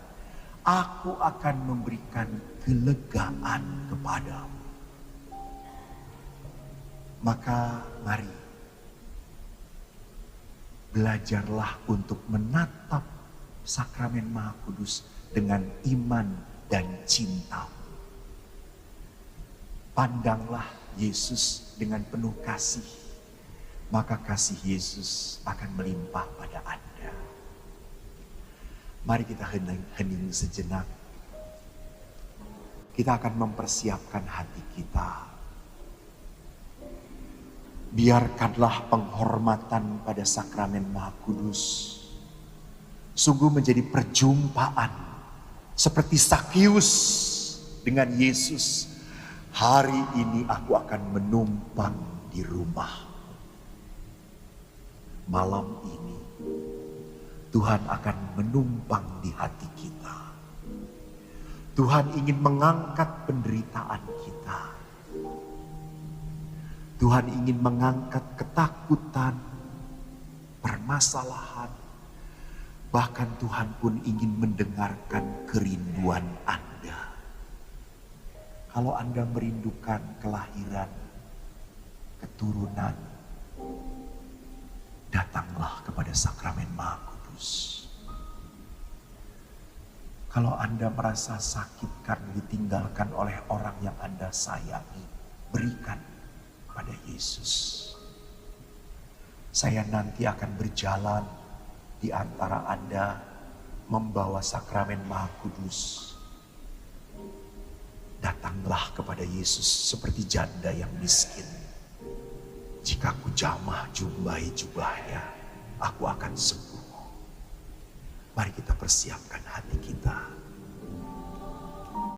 Aku akan memberikan kelegaan kepadamu. Maka mari, belajarlah untuk menatap sakramen Maha Kudus dengan iman dan cinta. Pandanglah Yesus dengan penuh kasih, maka kasih Yesus akan melimpah pada Anda. Mari kita hening sejenak. Kita akan mempersiapkan hati kita. Biarkanlah penghormatan pada sakramen Maha Kudus sungguh menjadi perjumpaan seperti Sakius dengan Yesus. Hari ini aku akan menumpang di rumah. Malam ini Tuhan akan menumpang di hati kita. Tuhan ingin mengangkat penderitaan kita. Tuhan ingin mengangkat ketakutan, permasalahan. Bahkan Tuhan pun ingin mendengarkan kerinduan Anda. Kalau Anda merindukan kelahiran, keturunan, datanglah kepada sakramen Maha Kudus. Kalau Anda merasa sakit karena ditinggalkan oleh orang yang Anda sayangi, berikan pada Yesus. Saya nanti akan berjalan di antara Anda membawa sakramen Maha Kudus. Datanglah kepada Yesus seperti janda yang miskin. Jika ku jamah jumbahi jubahnya, aku akan sembuh. Mari kita persiapkan hati kita.